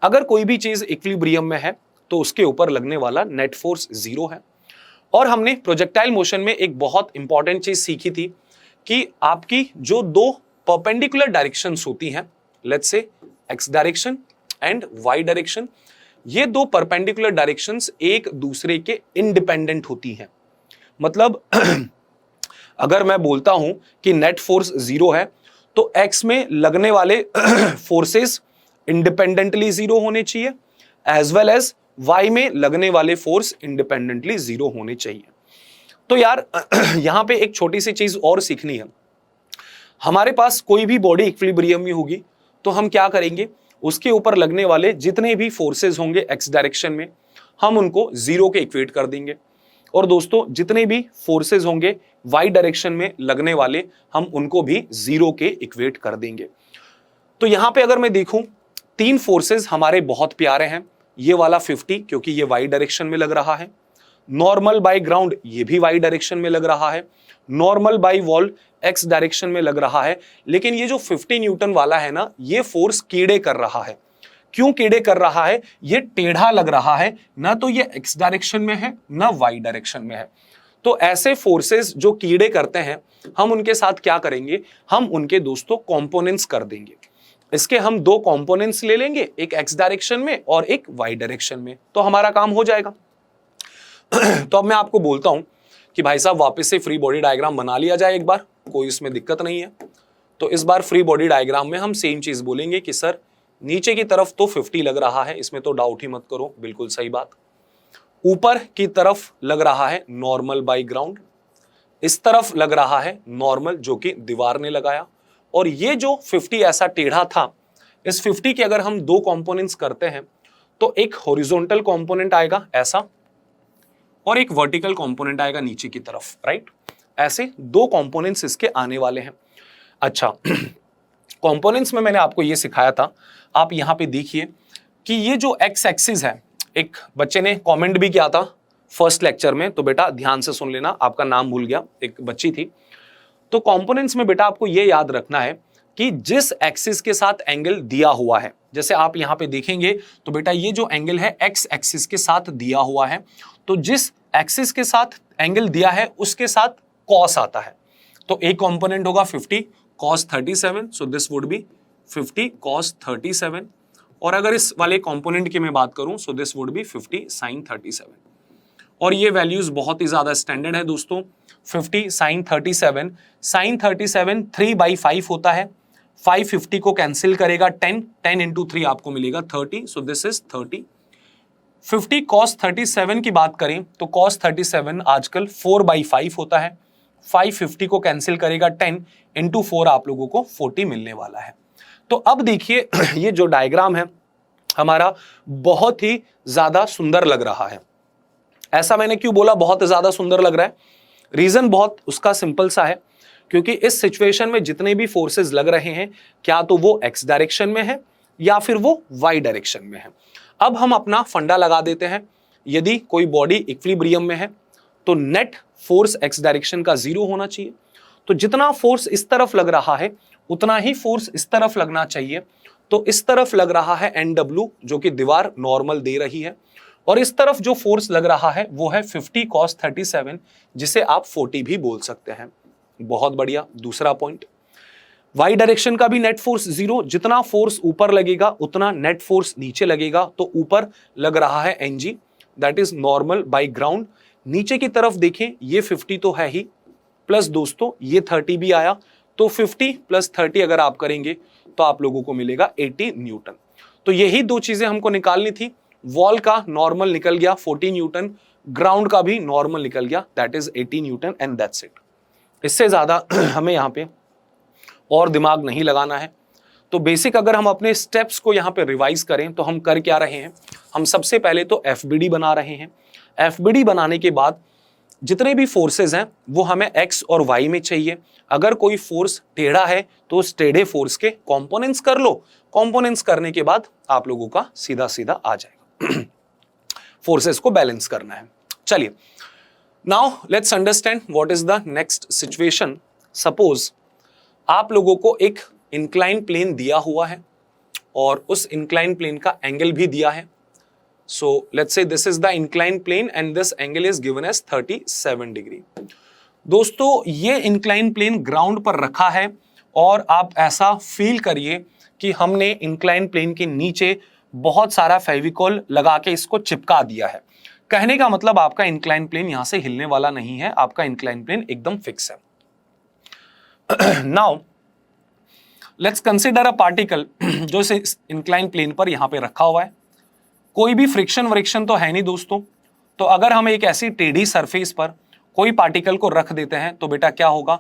Speaker 1: अगर कोई भी चीज इक्विलिब्रियम में है तो उसके ऊपर लगने वाला नेट फोर्स 0 है। और हमने प्रोजेक्टाइल मोशन में एक बहुत इंपॉर्टेंट चीज सीखी थी कि आपकी जो 2 परपेंडिकुलर डायरेक्शंस होती हैं, let's say x direction and y direction, ये 2 परपेंडिकुलर डायरेक्शंस एक दूसरे के इंडिपेंडेंट होती हैं। मतलब अगर मैं बोलता हूं कि नेट फोर्स 0 है तो x में लगने वाले फोर्सेस इंडिपेंडेंटली 0 होने चाहिए, एज वेल एज y में लगने वाले फोर्स इंडिपेंडेंटली 0 होने चाहिए। तो यार यहां पे एक छोटी सी चीज और सीखनी है। हमारे पास कोई भी बॉडी इक्विलिब्रियम में होगी तो हम क्या करेंगे, उसके ऊपर लगने वाले जितने भी फोर्सेस होंगे x डायरेक्शन में हम उनको 0 के इक्वेट कर देंगे, और दोस्तों जितने भी फोर्सेस होंगे y डायरेक्शन में लगने वाले हम उनको भी 0 के इक्वेट कर देंगे। तो यहां पे अगर मैं देखूं 3 फोर्सेस हमारे बहुत प्यारे हैं। ये वाला 50 क्योंकि ये y डायरेक्शन में लग रहा है, नॉर्मल बाय ग्राउंड ये भी y डायरेक्शन में लग रहा है, normal by wall x direction में लग रहा है, लेकिन ये जो 50 न्यूटन वाला है ना, ये फोर्स कीड़े कर रहा है। क्यों कीड़े कर रहा है, ये टेढ़ा लग रहा है, ना तो ये x डायरेक्शन में है ना y डायरेक्शन में है। तो ऐसे फोर्सेस जो कीड़े करते हैं हम उनके साथ क्या करेंगे, हम उनके दोस्तों कंपोनेंट्स कर देंगे। इसके हम 2 कंपोनेंट्स ले लेंगे, एक x डायरेक्शन में और एक y डायरेक्शन में, तो हमारा काम हो जाएगा। तो अब मैं आपको बोलता हूं कि भाई साहब वापस से फ्री बॉडी डायग्राम बना लिया जाए एक बार, कोई इसमें दिक्कत नहीं है। तो इस बार फ्री बॉडी डायग्राम में हम सेम चीज बोलेंगे कि सर नीचे की तरफ तो 50 लग रहा है, इसमें तो डाउट ही मत करो, बिल्कुल सही बात। ऊपर की तरफ लग रहा है नॉर्मल बाय ग्राउंड, इस तरफ लग रहा है नॉर्मल जो कि दीवार ने लगाया, और ये जो 50 ऐसा टेढ़ा था, इस 50 के अगर हम 2 कंपोनेंट्स करते हैं तो एक हॉरिजॉन्टल कंपोनेंट आएगा ऐसा, और एक वर्टिकल कंपोनेंट आएगा नीचे की तरफ, राइट। ऐसे 2 कंपोनेंट्स इसके आने वाले हैं। अच्छा कंपोनेंट्स में मैंने आपको ये सिखाया था, आप यहां पे देखिए कि ये जो एक्स एक्सिस है, एक बच्चे ने कमेंट भी किया था फर्स्ट लेक्चर में, तो बेटा ध्यान से सुन लेना, आपका नाम भूल गया, एक बच्ची थी। तो कंपोनेंट्स में बेटा आपको ये याद रखना है कि जिस एक्सिस के साथ एंगल दिया हुआ है, जैसे आप यहां पे देखेंगे तो बेटा ये जो एंगल है एक्स एक्सिस के साथ दिया हुआ है, तो जिस एक्सिस के साथ एंगल दिया है उसके साथ कॉस आता है। तो एक कंपोनेंट होगा 50 cos 37, so this would B 50 cos 37, और अगर इस वाले कंपोनेंट की मैं बात करूं so this would B 50 sin 37। और ये वैल्यूज बहुत ही ज्यादा स्टैंडर्ड है दोस्तों। 50 sin 37 3/5 होता है, 550 को कैंसिल करेगा 10, 10 इंटू 3 आपको मिलेगा 30, सो दिस इज 30। 50 cos 37 की बात करें तो cos 37 आजकल 4/5 होता है। 550 को कैंसिल करेगा 10 इंटू 4 आप लोगों को 40 मिलने वाला है। तो अब देखिए ये जो डायग्राम है हमारा बहुत ही ज्यादा सुंदर लग रहा है। ऐसा मैंने क्यों बोला बहुत ज्यादा सुंदर लग रहा है? रीजन बहुत उसका सिंपल सा है, क्योंकि इस सिचुएशन में जितने भी फोर्सेस लग रहे हैं क्या तो वो एक्स डायरेक्शन में है या फिर वो वाई डायरेक्शन में है। अब हम अपना फंडा लगा देते हैं। यदि कोई बॉडी इक्विलिब्रियम में है तो नेट फोर्स एक्स डायरेक्शन का 0 होना चाहिए। तो जितना फोर्स इस तरफ लग रहा है उतना ही फोर्स इस तरफ लगना चाहिए। तो इस तरफ लग रहा है NW जो कि दीवार नॉर्मल दे रही है, और इस तरफ जो फोर्स लग रहा है वो है 50 cos 37 जिसे आप 40 भी बोल सकते हैं। बहुत बढ़िया। दूसरा पॉइंट, वाई डायरेक्शन का भी नेट फोर्स 0, जितना फोर्स ऊपर लगेगा उतना नेट फोर्स नीचे लगेगा। तो ऊपर लग रहा है NG that is normal by ground. नीचे की तरफ देखें ये 50 तो है ही, प्लस दोस्तों ये 30 भी आया, तो 50 + 30 अगर आप करेंगे तो आप लोगों को मिलेगा 80 न्यूटन। तो यही दो चीजें हमको निकालनी थी। वॉल का नॉर्मल निकल गया 40 न्यूटन, ग्राउंड का भी नॉर्मल निकल गया that is 80 Newton and that's it. इससे ज्यादा हमें यहाँ पे और दिमाग नहीं लगाना है। तो बेसिक अगर हम अपने स्टेप्स को यहाँ पे रिवाइज करें तो हम कर क्या रहे हैं, हम सबसे पहले तो FBD बना रहे हैं। FBD बनाने के बाद जितने भी फोर्सेस हैं वो हमें X और Y में चाहिए। अगर कोई फोर्स टेढ़ा है तो उस टेढ़े फोर्स के कंपोनेंट्स कर लो, कंपोनेंट्स करने के बाद आप लोगों का सीधा सीधा आ जाएगा। फोर्सेस को बैलेंस करना है। चलिए now let's understand what is the next situation. Suppose आप लोगों को एक इंक्लाइन प्लेन दिया हुआ है और उस इंक्लाइन प्लेन का एंगल भी दिया है। So let's say this is the inclined plane and this angle is given as 37 degree. दोस्तों ये इंक्लाइन प्लेन ग्राउंड पर रखा है और आप ऐसा फील करिए कि हमने इंक्लाइन प्लेन के नीचे बहुत सारा फेविकॉल लगा के इसको चिपका दिया है। कहने का मतलब आपका इंक्लाइन प्लेन यहां से हिलने वाला नहीं है, आपका इंक्लाइन प्लेन एकदम फिक्स है। Now let's consider a particle जो इस इंक्लाइन प्लेन पर यहां पे रखा हुआ है। कोई भी फ्रिक्शन वरिक्शन तो है नहीं दोस्तों। तो अगर हम एक ऐसी टेढ़ी सरफेस पर कोई पार्टिकल को रख देते हैं तो बेटा क्या होगा,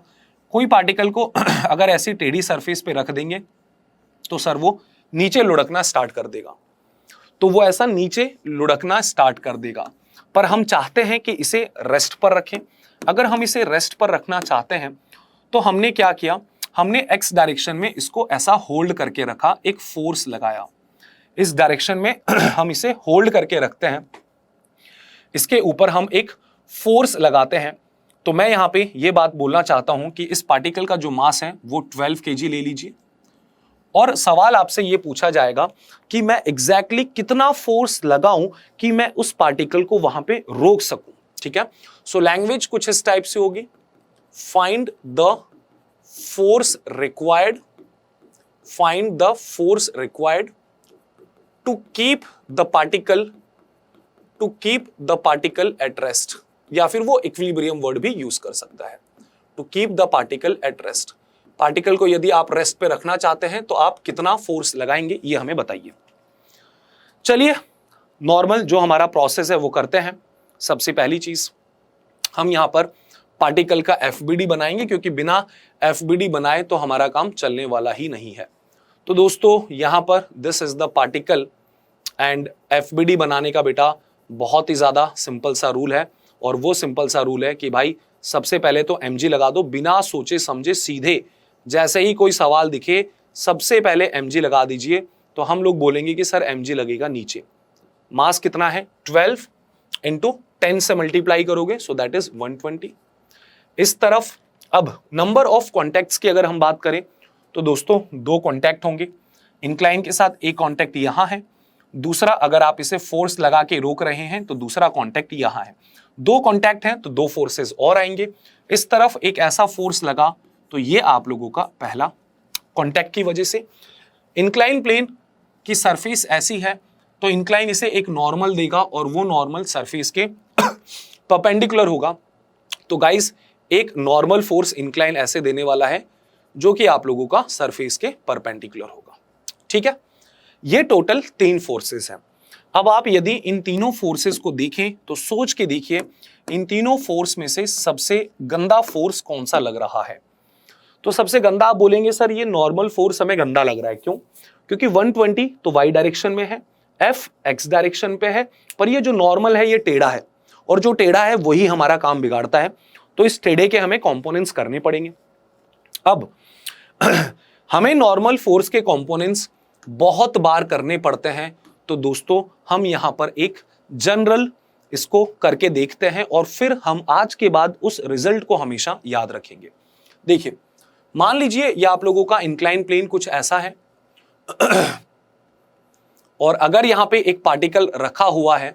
Speaker 1: कोई पार्टिकल को अगर ऐसी टेढ़ी सरफेस पे रख देंगे तो सर वो नीचे लुढ़कना स्टार्ट कर देगा। तो वो ऐसा नीचे लुढ़कना स्टार्ट कर देगा, पर हम चाहते हैं कि इसे रेस्ट पर रखें। अगर हम इसे रेस्ट पर रखना चाहते हैं तो हमने क्या किया, हमने एक्स डायरेक्शन में इसको ऐसा होल्ड करके रखा, एक फोर्स लगाया। इस डायरेक्शन में हम इसे होल्ड करके रखते हैं, इसके ऊपर हम एक फोर्स लगाते हैं। तो मैं यहां पे ये बात बोलना चाहता हूं कि इस पार्टिकल का जो मास है वो 12 kg ले लीजिए, और सवाल आपसे ये पूछा जाएगा कि मैं एग्जैक्टली कितना फोर्स लगाऊं कि मैं उस पार्टिकल को वहां पे रोक सकूं। ठीक है, सो लैंग्वेज कुछ इस टाइप से होगी, find the force required, find the force required to keep the particle at rest, या फिर वो इक्विलिब्रियम वर्ड भी यूज कर सकता है। to keep the particle at rest, particle को यदि आप रेस्ट पे रखना चाहते हैं तो आप कितना फोर्स लगाएंगे ये हमें बताइए। चलिए नॉर्मल जो हमारा प्रोसेस है वो करते हैं। सबसे पहली चीज हम यहां पर पार्टिकल का FBD बनाएंगे, क्योंकि बिना FBD बनाए तो हमारा काम चलने वाला ही नहीं है। तो दोस्तों यहां पर this is the particle and FBD बनाने का बेटा बहुत ही ज्यादा सिंपल सा रूल है, और वो सिंपल सा रूल है कि भाई सबसे पहले तो mg लगा दो, बिना सोचे समझे सीधे जैसे ही कोई सवाल दिखे सबसे पहले mg लगा दीजिए। तो हम लोग बोलेंगे कि सर mg लगेगा नीचे। मास कितना है 12 इंटू 10 से मल्टीप्लाई करोगे सो दैट इज 120। इस तरफ अब नंबर ऑफ कॉन्टैक्ट्स की अगर हम बात करें तो दोस्तों 2 कॉन्टैक्ट होंगे। इंक्लाइन के साथ एक कॉन्टैक्ट यहां है, दूसरा अगर आप इसे फोर्स लगा के रोक रहे हैं तो दूसरा कॉन्टैक्ट यहां है। 2 कॉन्टैक्ट हैं तो 2 फोर्सेस और आएंगे। इस तरफ एक ऐसा फोर्स लगा तो ये आप लोगों का पहला कॉन्टैक्ट की वजह से। इंक्लाइन प्लेन की सरफेस ऐसी है तो इंक्लाइन इसे एक नॉर्मल देगा और वो नॉर्मल सरफेस के परपेंडिकुलर होगा। तो गाइस एक नॉर्मल फोर्स इंक्लाइन ऐसे देने वाला है जो कि आप लोगों का सरफेस के परपेंडिकुलर होगा। ठीक है, ये टोटल 3 फोर्सेस हैं। अब आप यदि इन तीनों फोर्सेस को देखें तो सोच के देखिए, इन तीनों फोर्स में से सबसे गंदा फोर्स कौन सा लग रहा है। तो सबसे गंदा आप बोलेंगे सर ये नॉर्मल फोर्स हमें गंदा लग रहा है, क्यों? क्योंकि 120 तो वाई डायरेक्शन में है, एफ एक्स डायरेक्शन पे है, पर ये जो नॉर्मल है ये टेढ़ा है, और जो टेढ़ा है वही हमारा काम बिगाड़ता है। तो इस टेढ़े के हमें कंपोनेंट्स करने पड़ेंगे। अब हमें नॉर्मल फोर्स के कंपोनेंट्स बहुत बार करने पड़ते हैं, तो दोस्तों हम यहां पर एक जनरल इसको करके देखते हैं और फिर हम आज के बाद उस रिजल्ट को हमेशा याद रखेंगे। देखिए, मान लीजिए ये आप लोगों का इंक्लाइन प्लेन कुछ ऐसा है और अगर यहां पे एक पार्टिकल रखा हुआ है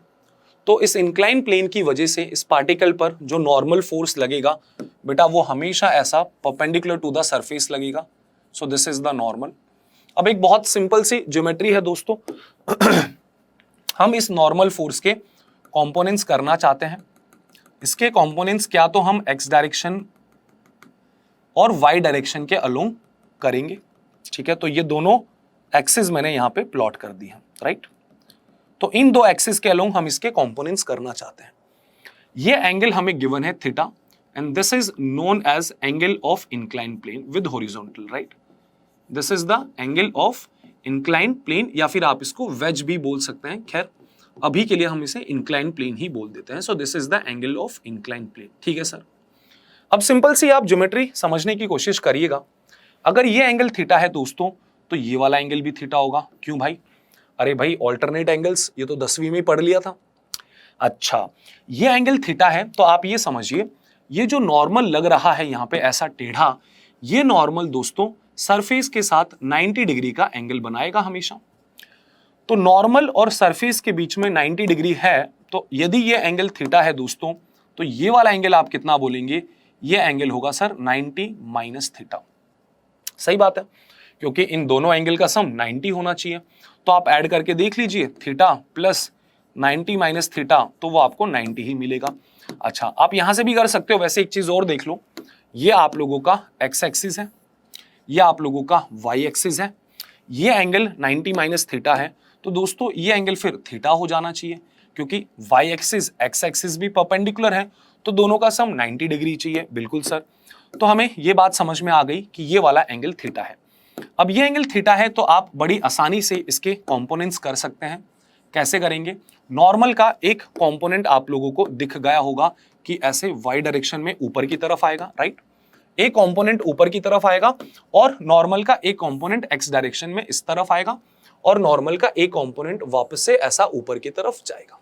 Speaker 1: तो इस इंक्लाइन प्लेन की वजह से इस पार्टिकल पर जो नॉर्मल फोर्स लगेगा बेटा वो हमेशा ऐसा परपेंडिकुलर टू द सरफेस लगेगा। सो दिस इज द नॉर्मल। अब एक बहुत सिंपल सी ज्योमेट्री है दोस्तों हम इस नॉर्मल फोर्स के कंपोनेंट्स करना चाहते हैं। इसके कंपोनेंट्स क्या तो हम एक्स डायरेक्शन और वाई डायरेक्शन के अलोंग करेंगे। ठीक है, तो ये दोनों एक्सिस मैंने यहां पे प्लॉट कर दी है, राइट। तो इन दो एक्सिस के अलोंग हम इसके कंपोनेंट्स करना चाहते हैं। ये एंगल हमें गिवन है theta and this is known as angle of incline plane with horizontal, right. This is the angle of incline plane, या फिर आप इसको वेज भी बोल सकते हैं। खैर अभी के लिए हम इसे इंक्लाइन प्लेन ही बोल देते हैं। So this is the angle of incline plane. ठीक है सर, अब सिंपल सी आप ज्योमेट्री समझने की कोशिश करिएगा। अगर ये एंगल थीटा है दोस्तों तो ये वाला एंगल भी थीटा होगा। क्यों भाई? अरे भाई ऑल्टरनेट एंगल्स ये तो 10वीं में ही पढ़ लिया था। अच्छा, ये एंगल थीटा है तो आप ये समझिए ये जो नॉर्मल लग रहा है यहाँ पे ऐसा टेढ़ा, ये नॉर्मल दोस्तों सरफेस के साथ 90 डिग्री का एंगल बनाएगा हमेशा। तो नॉर्मल और सरफेस के बीच में 90 डिग्री है, तो यदि ये एंगल थीटा है दोस्तों तो ये वाला एंगल आप कितना बोलेंगे? ये एंगल होगा सर 90 माइनस थीटा। सही बात है, क्योंकि इन दोनों एंगल का सम 90 होना चाहिए। तो आप ऐड करके देख लीजिए, थीटा प्लस 90 माइनस थीटा, तो वो आपको 90 ही मिलेगा। अच्छा, आप यहां से भी कर सकते हो। वैसे एक चीज और देख लो, ये आप लोगों का एक्स एक्सिस है, ये आप लोगों का वाई एक्सिस है, ये एंगल 90 माइनस थीटा है, तो दोस्तों ये एंगल फिर थीटा हो जाना चाहिए, क्योंकि वाई एक्सिस एक्स एक्सिस भी परपेंडिकुलर है, तो दोनों का सम 90 डिग्री चाहिए। बिल्कुल सर, तो हमें ये बात समझ में आ गई कि ये वाला एंगल थीटा है। अब ये एंगल थीटा है तो आप बड़ी आसानी से इसके कंपोनेंट्स कर सकते हैं। कैसे करेंगे? नॉर्मल का एक कंपोनेंट आप लोगों को दिख गया होगा कि ऐसे वाई डायरेक्शन में ऊपर की तरफ आएगा, राइट। एक कंपोनेंट ऊपर की तरफ आएगा और नॉर्मल का एक कंपोनेंट एक्स डायरेक्शन में इस तरफ आएगा, और नॉर्मल का एक कंपोनेंट वापस से ऐसा ऊपर की तरफ जाएगा।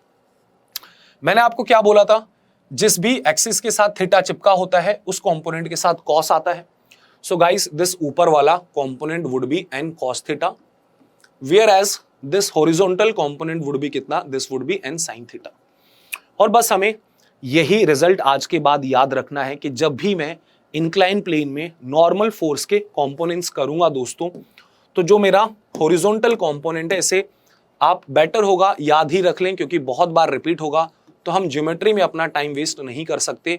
Speaker 1: मैंने आपको क्या बोला था? जिस भी एक्सिस के साथ थीटा चिपका होता है उस कंपोनेंट के साथ कॉस आता है। सो गाइस, दिस ऊपर वाला component would be n cos theta, where as this horizontal component would be कितना? This would be n sin theta. और बस हमें यही रिजल्ट आज के बाद याद रखना है कि जब भी मैं इंक्लाइन प्लेन में नॉर्मल फोर्स के कंपोनेंट्स करूंगा दोस्तों, तो जो मेरा हॉरिजॉन्टल कंपोनेंट है इसे आप बेटर होगा याद ही रख लें, क्योंकि बहुत बार रिपीट होगा तो हम ज्योमेट्री में अपना टाइम वेस्ट नहीं कर सकते।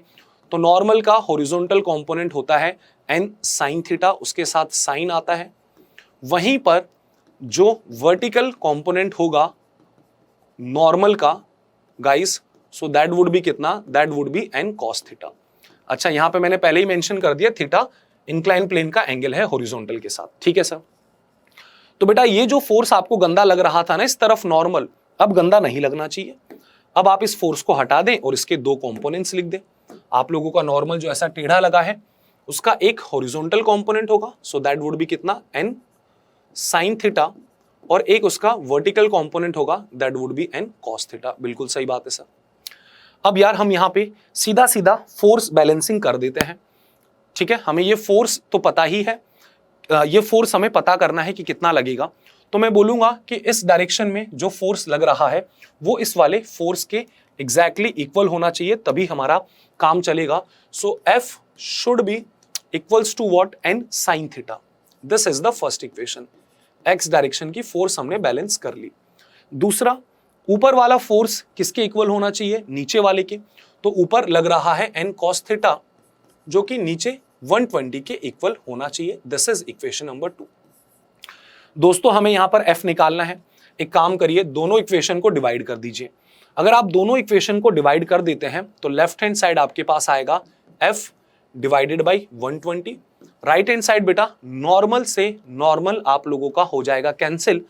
Speaker 1: तो नॉर्मल का हॉरिजॉन्टल कंपोनेंट होता है n sin थीटा, उसके साथ साइन आता है। वहीं पर जो वर्टिकल कंपोनेंट होगा नॉर्मल का guys, so that would be कितना? That would be n cos theta. अच्छा, यहां पे मैंने पहले ही मेंशन कर दिया थीटा इंक्लाइन प्लेन का एंगल है हॉरिजॉन्टल के साथ। ठीक है सर, तो बेटा ये जो फोर्स आपको गंदा लग रहा था ना इस तरफ नॉर्मल, अब गंदा नहीं लगना चाहिए। अब आप इस फोर्स को हटा दें और इसके दो कंपोनेंट्स लिख दें। आप लोगों का नॉर्मल जो ऐसा टेढ़ा लगा है उसका एक हॉरिजॉन्टल कंपोनेंट होगा, सो दैट वुड बी कितना? n sin थीटा, और एक उसका वर्टिकल कंपोनेंट होगा, that would be n cos theta. बिल्कुल सही बात है सर। अब यार हम यहां पे सीधा सीधा फोर्स बैलेंसिंग कर देते हैं। ठीक है, हमें ये फोर्स तो पता ही है, ये फोर्स हमें पता करना है कि कितना लगेगा। तो मैं बोलूंगा कि इस डायरेक्शन में जो फोर्स लग रहा है वो इस वाले फोर्स के एग्जैक्टली इक्वल होना चाहिए, तभी हमारा काम चलेगा। So F should be equals to what? n sin theta. This is the first equation. X direction की फोर्स हमने बैलेंस कर ली। दूसरा, ऊपर वाला फोर्स किसके इक्वल होना चाहिए? नीचे वाले के। तो ऊपर लग रहा है n cos थीटा, जो कि नीचे 120 के इक्वल होना चाहिए। This is equation number 2। दोस्तों हमें यहां पर f निकालना है। एक काम करिए, दोनों इक्वेशन को डिवाइड कर दीजिए। अगर आप दोनों इक्वेशन को डिवाइड कर देते हैं तो लेफ्ट हैंड साइड आपके पास आएगा f divided by 120। Right hand side बेटा नॉर्मल से नॉर्मल आप लोगों का हो जाएगा cancel.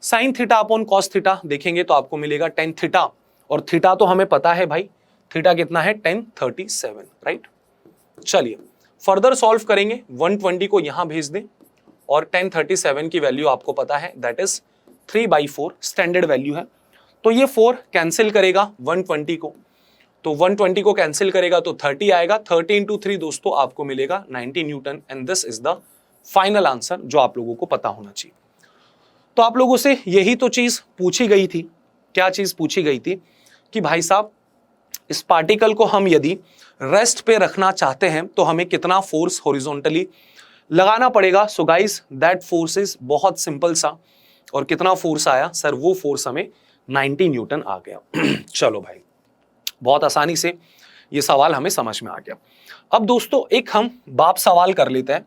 Speaker 1: Sine theta upon cos theta देखेंगे तो आपको मिलेगा टेन थीटा, और थीटा तो हमें पता है भाई, थीटा कितना है 1037, राइट। चलिए फर्दर सॉल्व करेंगे, 120 को यहां भेज दें और 1037 की वैल्यू आपको पता है दैट इज 3/4 स्टैंडर्ड वैल्यू है। तो ये 4 कैंसिल करेगा 120 को, तो 120 को कैंसिल करेगा तो 30 आएगा। 30 इंटू 3 दोस्तों आपको मिलेगा 90 Newton, and this is the final answer जो आप लोगों को पता होना चाहिए। तो आप लोगों से यही तो चीज पूछी गई थी। क्या चीज पूछी गई थी कि भाई साहब इस पार्टिकल को हम यदि रेस्ट पे रखना चाहते हैं तो हमें कितना फोर्स हॉरिजॉन्टली लगाना पड़ेगा। So guys that force is बहुत सिंपल सा, और कितना फोर्स आया सर, वो फोर्स हमें 90 न्यूटन आ गया। चलो भाई बहुत आसानी से ये सवाल हमें समझ में आ गया। अब दोस्तों एक हम बाप सवाल कर लेते हैं।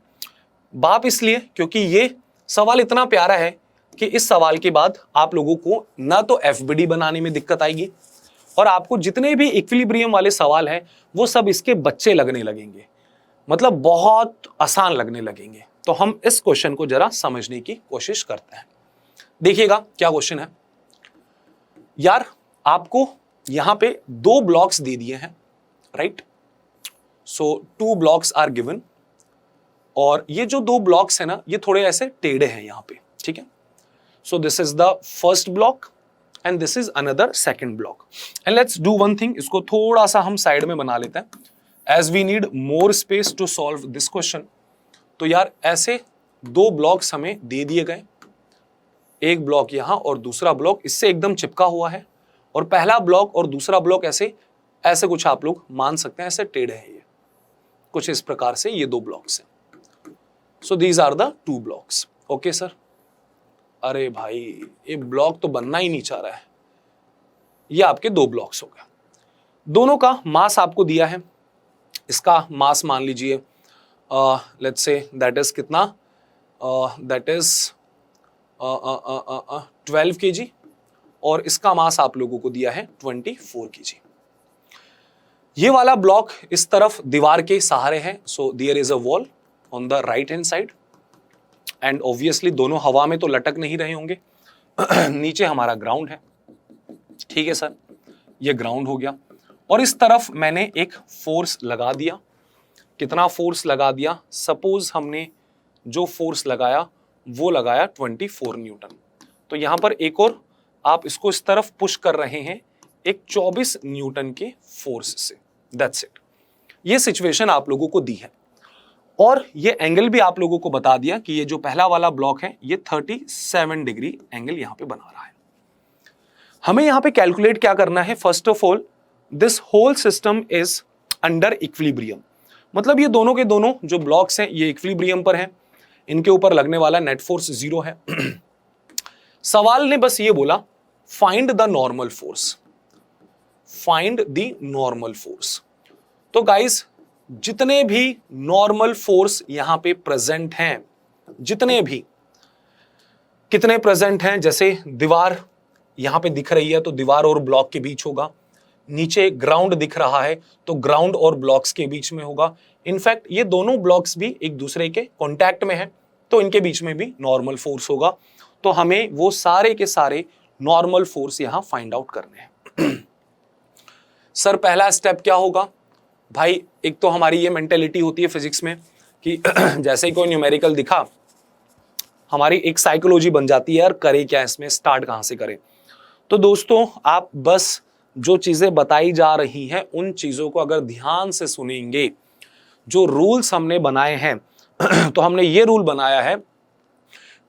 Speaker 1: बाप इसलिए क्योंकि ये सवाल इतना प्यारा है कि इस सवाल के बाद आप लोगों को ना तो एफबीडी बनाने में दिक्कत आएगी, और आपको जितने भी इक्विलिब्रियम वाले सवाल हैं वो सब इसके बच्चे लगने लगेंगे, मतलब बहुत आसान लगने लगेंगे। तो हम इस क्वेश्चन को जरा समझने की कोशिश करते हैं। देखिएगा क्या क्वेश्चन है यार। आपको यहां पे 2 ब्लॉक्स दे दिए हैं, right. So 2 blocks are given, और ये जो 2 ब्लॉक्स है ना ये थोड़े ऐसे टेढ़े हैं यहां पे, ठीक है। So this is the first block and this is another second block, and let's do one thing, इसको थोड़ा सा हम साइड में बना लेते हैं as we need more space to solve this question. तो यार ऐसे 2 ब्लॉक्स हमें दे दिए गए, एक ब्लॉक यहां और दूसरा ब्लॉक इससे एकदम चिपका हुआ है, और पहला ब्लॉक और दूसरा ब्लॉक ऐसे ऐसे कुछ आप लोग मान सकते हैं, ऐसे टेढ़े हैं ये कुछ इस प्रकार से, ये 2 ब्लॉक्स हैं। So these are the 2 blocks. Okay sir, अरे भाई ये ब्लॉक तो बनना ही नहीं चाह रहा है। ये आपके 2 ब्लॉक्स हो गए, दोनों का मास आपको दिया है। इसका मास मान लीजिए लेट्स से दैट इज कितना, दैट इज 12 kg, और इसका मास आप लोगों को दिया है 24 kg। ये वाला ब्लॉक इस तरफ दीवार के सहारे है, so there is a wall on the right hand side, and obviously दोनों हवा में तो लटक नहीं रहे होंगे। नीचे हमारा ग्राउंड है, ठीक है सर, ये ग्राउंड हो गया, और इस तरफ मैंने एक फोर्स लगा दिया। कितना फोर्स लगा दिया, सपोज हमने जो फोर्स लगाया वो लगाया 24 न्यूटन। तो यहां पर एक और आप इसको इस तरफ पुश कर रहे हैं एक 24 न्यूटन के फोर्स से, दैट्स इट। ये सिचुएशन आप लोगों को दी है, और ये एंगल भी आप लोगों को बता दिया कि ये जो पहला वाला ब्लॉक है ये 37 डिग्री एंगल यहां पे बना रहा है। हमें यहां पे कैलकुलेट क्या करना है, first of all this whole system is under equilibrium, मतलब ये दोनों के दोनों जो ब्लॉक्स हैं ये इक्विलिब्रियम पर हैं, इनके ऊपर लगने वाला नेट फोर्स 0 है। सवाल ने बस ये बोला find the normal force, find the normal force. तो गाइस जितने भी नॉर्मल फोर्स यहां पे प्रेजेंट हैं, जितने भी, कितने प्रेजेंट हैं, जैसे दीवार यहां पे दिख रही है तो दीवार और ब्लॉक के बीच होगा, नीचे ग्राउंड दिख रहा है तो ग्राउंड और ब्लॉक्स के बीच में होगा। इनफैक्ट ये दोनों ब्लॉक्स भी एक दूसरे के कांटेक्ट में हैं तो इनके बीच में भी नॉर्मल फोर्स होगा। तो हमें वो सारे के सारे नॉर्मल फोर्स यहां फाइंड आउट करने हैं। सर पहला स्टेप क्या होगा भाई, एक तो हमारी ये मेंटेलिटी होती है फिजिक्स में कि जैसे ही कोई न्यूमेरिकल दिखा हमारी एक साइकोलॉजी बन जाती है, यार करे क्या इसमें, स्टार्ट कहां से करें। तो दोस्तों आप बस जो चीजें बताई जा रही हैं उन चीजों को अगर ध्यान से सुनेंगे, जो रूल्स हमने बनाए हैं तो हमने ये रूल बनाया है,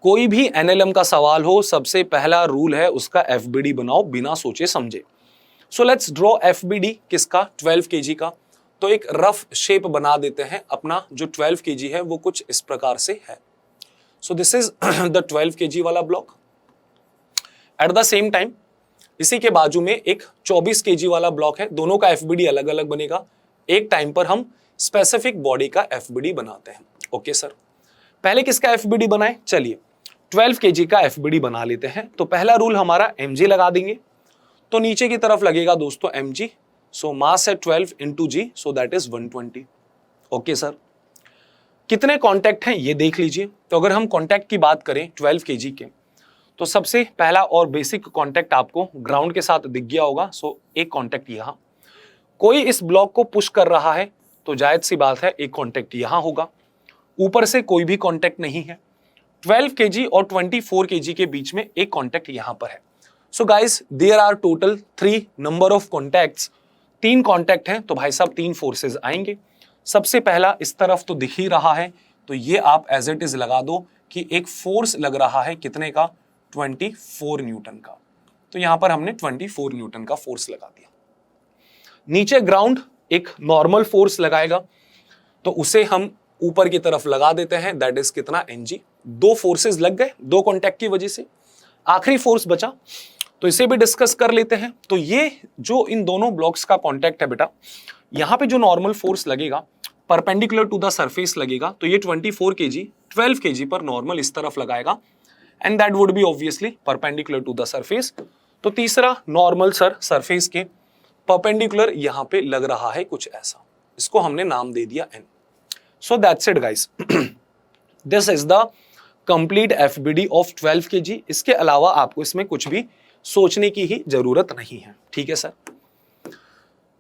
Speaker 1: कोई भी एनएलएम का सवाल हो सबसे पहला रूल है उसका एफबीडी बनाओ बिना सोचे समझे। सो लेट्स ड्रॉ एफबीडी किसका, 12 kg का। तो एक रफ शेप बना देते हैं, अपना जो 12 kg है वो कुछ इस प्रकार से है। So this is the 12 kg वाला block. At the same time इसी के बाजू में एक 24 kg वाला ब्लॉक है, दोनों का एफबीडी अलग अलग बनेगा। एक टाइम पर हम स्पेसिफिक बॉडी का एफबीडी बनाते हैं। ओके सर, पहले किसका एफबीडी बनाए, चलिए 12 kg का एफबीडी बना लेते हैं। तो पहला रूल हमारा mg लगा देंगे, तो नीचे की तरफ लगेगा दोस्तों mg, सो मास है 12 into g, so that is 120। Okay sir, कितने कॉन्टैक्ट हैं ये देख लीजिए। तो अगर हम कॉन्टैक्ट की बात करें 12 kg के, तो सबसे पहला और बेसिक कॉन्टैक्ट आपको ग्राउंड के साथ दिख गया होगा। सो एक कॉन्टैक्ट यहां, कोई इस ब्लॉक को पुश कर रहा है तो जायज सी बात है एक कॉन्टैक्ट यहां होगा। ऊपर से कोई भी कॉन्टैक्ट नहीं है। 12 kg और 24 kg के बीच में एक कॉन्टैक्ट यहां पर है। So guys, there are total 3 number of contacts, 3 contact हैं, तो भाई साहब 3 फोर्सेस आएंगे। सबसे पहला इस तरफ तो दिख ही रहा है, तो ये आप एज इट इज लगा दो कि एक फोर्स लग रहा है कितने का, 24 न्यूटन का। तो यहां पर हमने 24 न्यूटन का फोर्स लगा दिया। नीचे ग्राउंड एक नॉर्मल फोर्स लगाएगा, तो उसे हम ऊपर की तरफ लगा देते हैं, दैट इज कितना, एनजी। 2 फोर्सेस लग गए 2 कॉन्टैक्ट की वजह से। आखिरी फोर्स बचा, तो इसे भी डिस्कस कर लेते हैं। तो ये जो इन दोनों ब्लॉक्स का कॉन्टैक्ट है बेटा, यहां पे जो नॉर्मल फोर्स लगेगा परपेंडिकुलर टू द सरफेस लगेगा, तो ये 24 kg 12 kg पर नॉर्मल इस तरफ लगाएगा, and that would be obviously perpendicular to the surface. तो तीसरा नॉर्मल सरफेस के परपेंडिकुलर यहां पे लग रहा है कुछ ऐसा, इसको हमने नाम दे दिया N. So that's it guys, this is the complete FBD of 12 kg। इसके अलावा आपको इसमें कुछ भी सोचने की ही जरूरत नहीं है, ठीक है सर।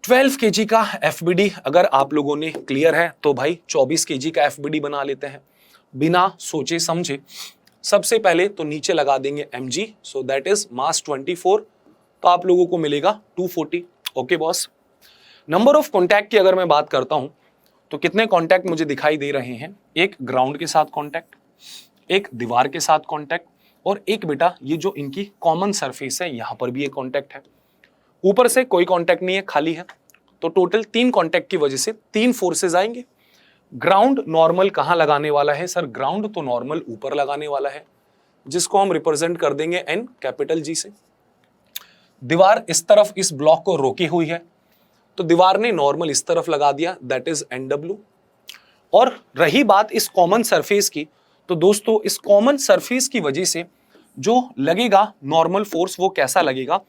Speaker 1: 12 kg का एफबीडी अगर आप लोगों ने क्लियर है तो भाई 24 kg का एफबीडी बना लेते हैं बिना सोचे समझे। सबसे पहले तो नीचे लगा देंगे mg, so that is mass 24, तो आप लोगों को मिलेगा 240। Okay boss, number of contact की अगर मैं बात करता हूं तो कितने कॉन्टैक्ट मुझे दिखाई दे रहे हैं, एक ग्राउंड के साथ कॉन्टैक्ट, एक दीवार के साथ कॉन्टैक्ट, और एक बेटा ये जो इनकी कॉमन सरफेस है यहां पर भी एक कॉन्टैक्ट है। ऊपर से कोई कॉन्टैक्ट नहीं है, खाली है। तो टोटल 3 कॉन्टैक्ट की वजह से 3 फोर्सेस आएंगे। ग्राउंड नॉर्मल कहां लगाने वाला है सर, ग्राउंड तो नॉर्मल ऊपर लगाने वाला है, जिसको हम रिप्रेजेंट कर देंगे एन कैपिटल जी से। दीवार इस तरफ इस ब्लॉक को रोकी हुई है, तो दीवार ने नॉर्मल इस तरफ लगा दिया, दैट इज NW। और रही बात इस कॉमन सरफेस की, तो दोस्तों इस कॉमन सरफेस की वजह से जो लगेगा नॉर्मल फोर्स वो कैसा लगेगा,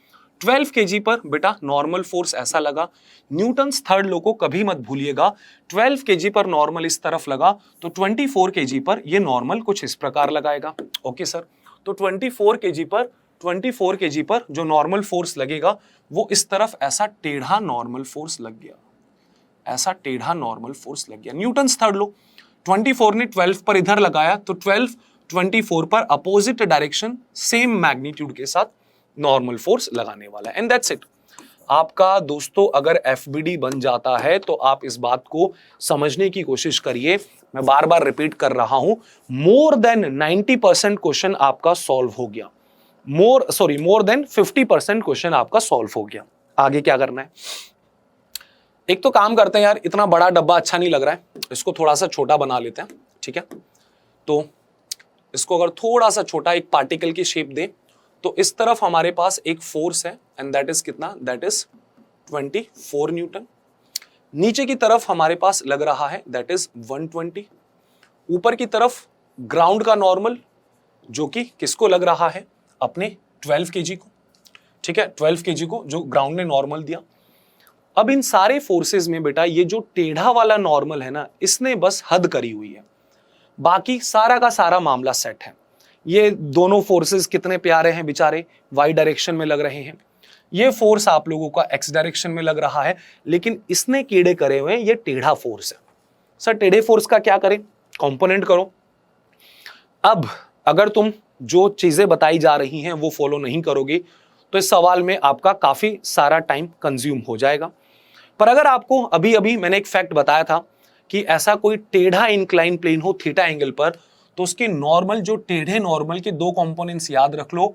Speaker 1: 12 kg पर बेटा नॉर्मल फोर्स ऐसा लगा। न्यूटन्स थर्ड लॉ को कभी मत भूलिएगा, 12 kg पर नॉर्मल इस तरफ लगा, तो 24 kg पर ये नॉर्मल कुछ इस प्रकार लगाएगा। ओके सर, तो 24 kg पर जो नॉर्मल फोर्स लगेगा वो इस तरफ ऐसा टेढ़ा नॉर्मल फोर्स लग गया, ऐसा टेढ़ा नॉर्मल फोर्स लग गया। न्यूटन्स थर्ड लॉ, 24 ने 12 पर इधर लगाया, तो 12 24 पर अपोजिट डायरेक्शन सेम मैग्नीट्यूड के साथ नॉर्मल फोर्स लगाने वाला है, एंड दैट्स इट। आपका दोस्तों अगर एफबीडी बन जाता है तो आप इस बात को समझने की कोशिश करिए। मैं बार बार रिपीट कर रहा हूं, मोर देन 90% क्वेश्चन आपका सॉल्व हो गया, मोर देन 50% क्वेश्चन आपका सॉल्व हो गया। आगे क्या करना है, एक तो काम करते हैं यार, इतना बड़ा डब्बा अच्छा नहीं लग रहा है, इसको थोड़ा सा छोटा बना लेते हैं, ठीक है। तो इसको अगर थोड़ा सा छोटा एक पार्टिकल की शेप दें, तो इस तरफ हमारे पास एक फोर्स है, एंड दैट इज कितना, दैट इज 24 न्यूटन। नीचे की तरफ हमारे पास लग रहा है दैट इज 120। ऊपर की तरफ ग्राउंड का नॉर्मल जो कि किसको लग रहा है, अपने 12 kg को, ठीक है, 12 kg को जो ग्राउंड ने नॉर्मल दिया। अब इन सारे फोर्सेस में बेटा ये जो टेढ़ा वाला नॉर्मल है ना, इसने बस हद करी हुई है, बाकी सारा का सारा मामला सेट है। ये दोनों फोर्सेस कितने प्यारे हैं बेचारे, वाई डायरेक्शन में लग रहे हैं। ये फोर्स आप लोगों का एक्स डायरेक्शन में लग रहा है, लेकिन इसने कीड़े करे हुए हैं, ये टेढ़ा फोर्स है। सर टेढ़े फोर्स का क्या करें, कंपोनेंट करो। अब अगर तुम जो चीजें बताई जा रही हैं वो फॉलो नहीं करोगे तो इस सवाल में आपका काफी सारा टाइम कंज्यूम हो जाएगा। पर अगर आपको अभी अभी मैंने एक फैक्ट बताया था कि ऐसा कोई टेढ़ा इंक्लाइन प्लेन हो थीटा एंगल पर, तो उसके नॉर्मल जो टेढ़े नॉर्मल के 2 कंपोनेंट्स याद रख लो,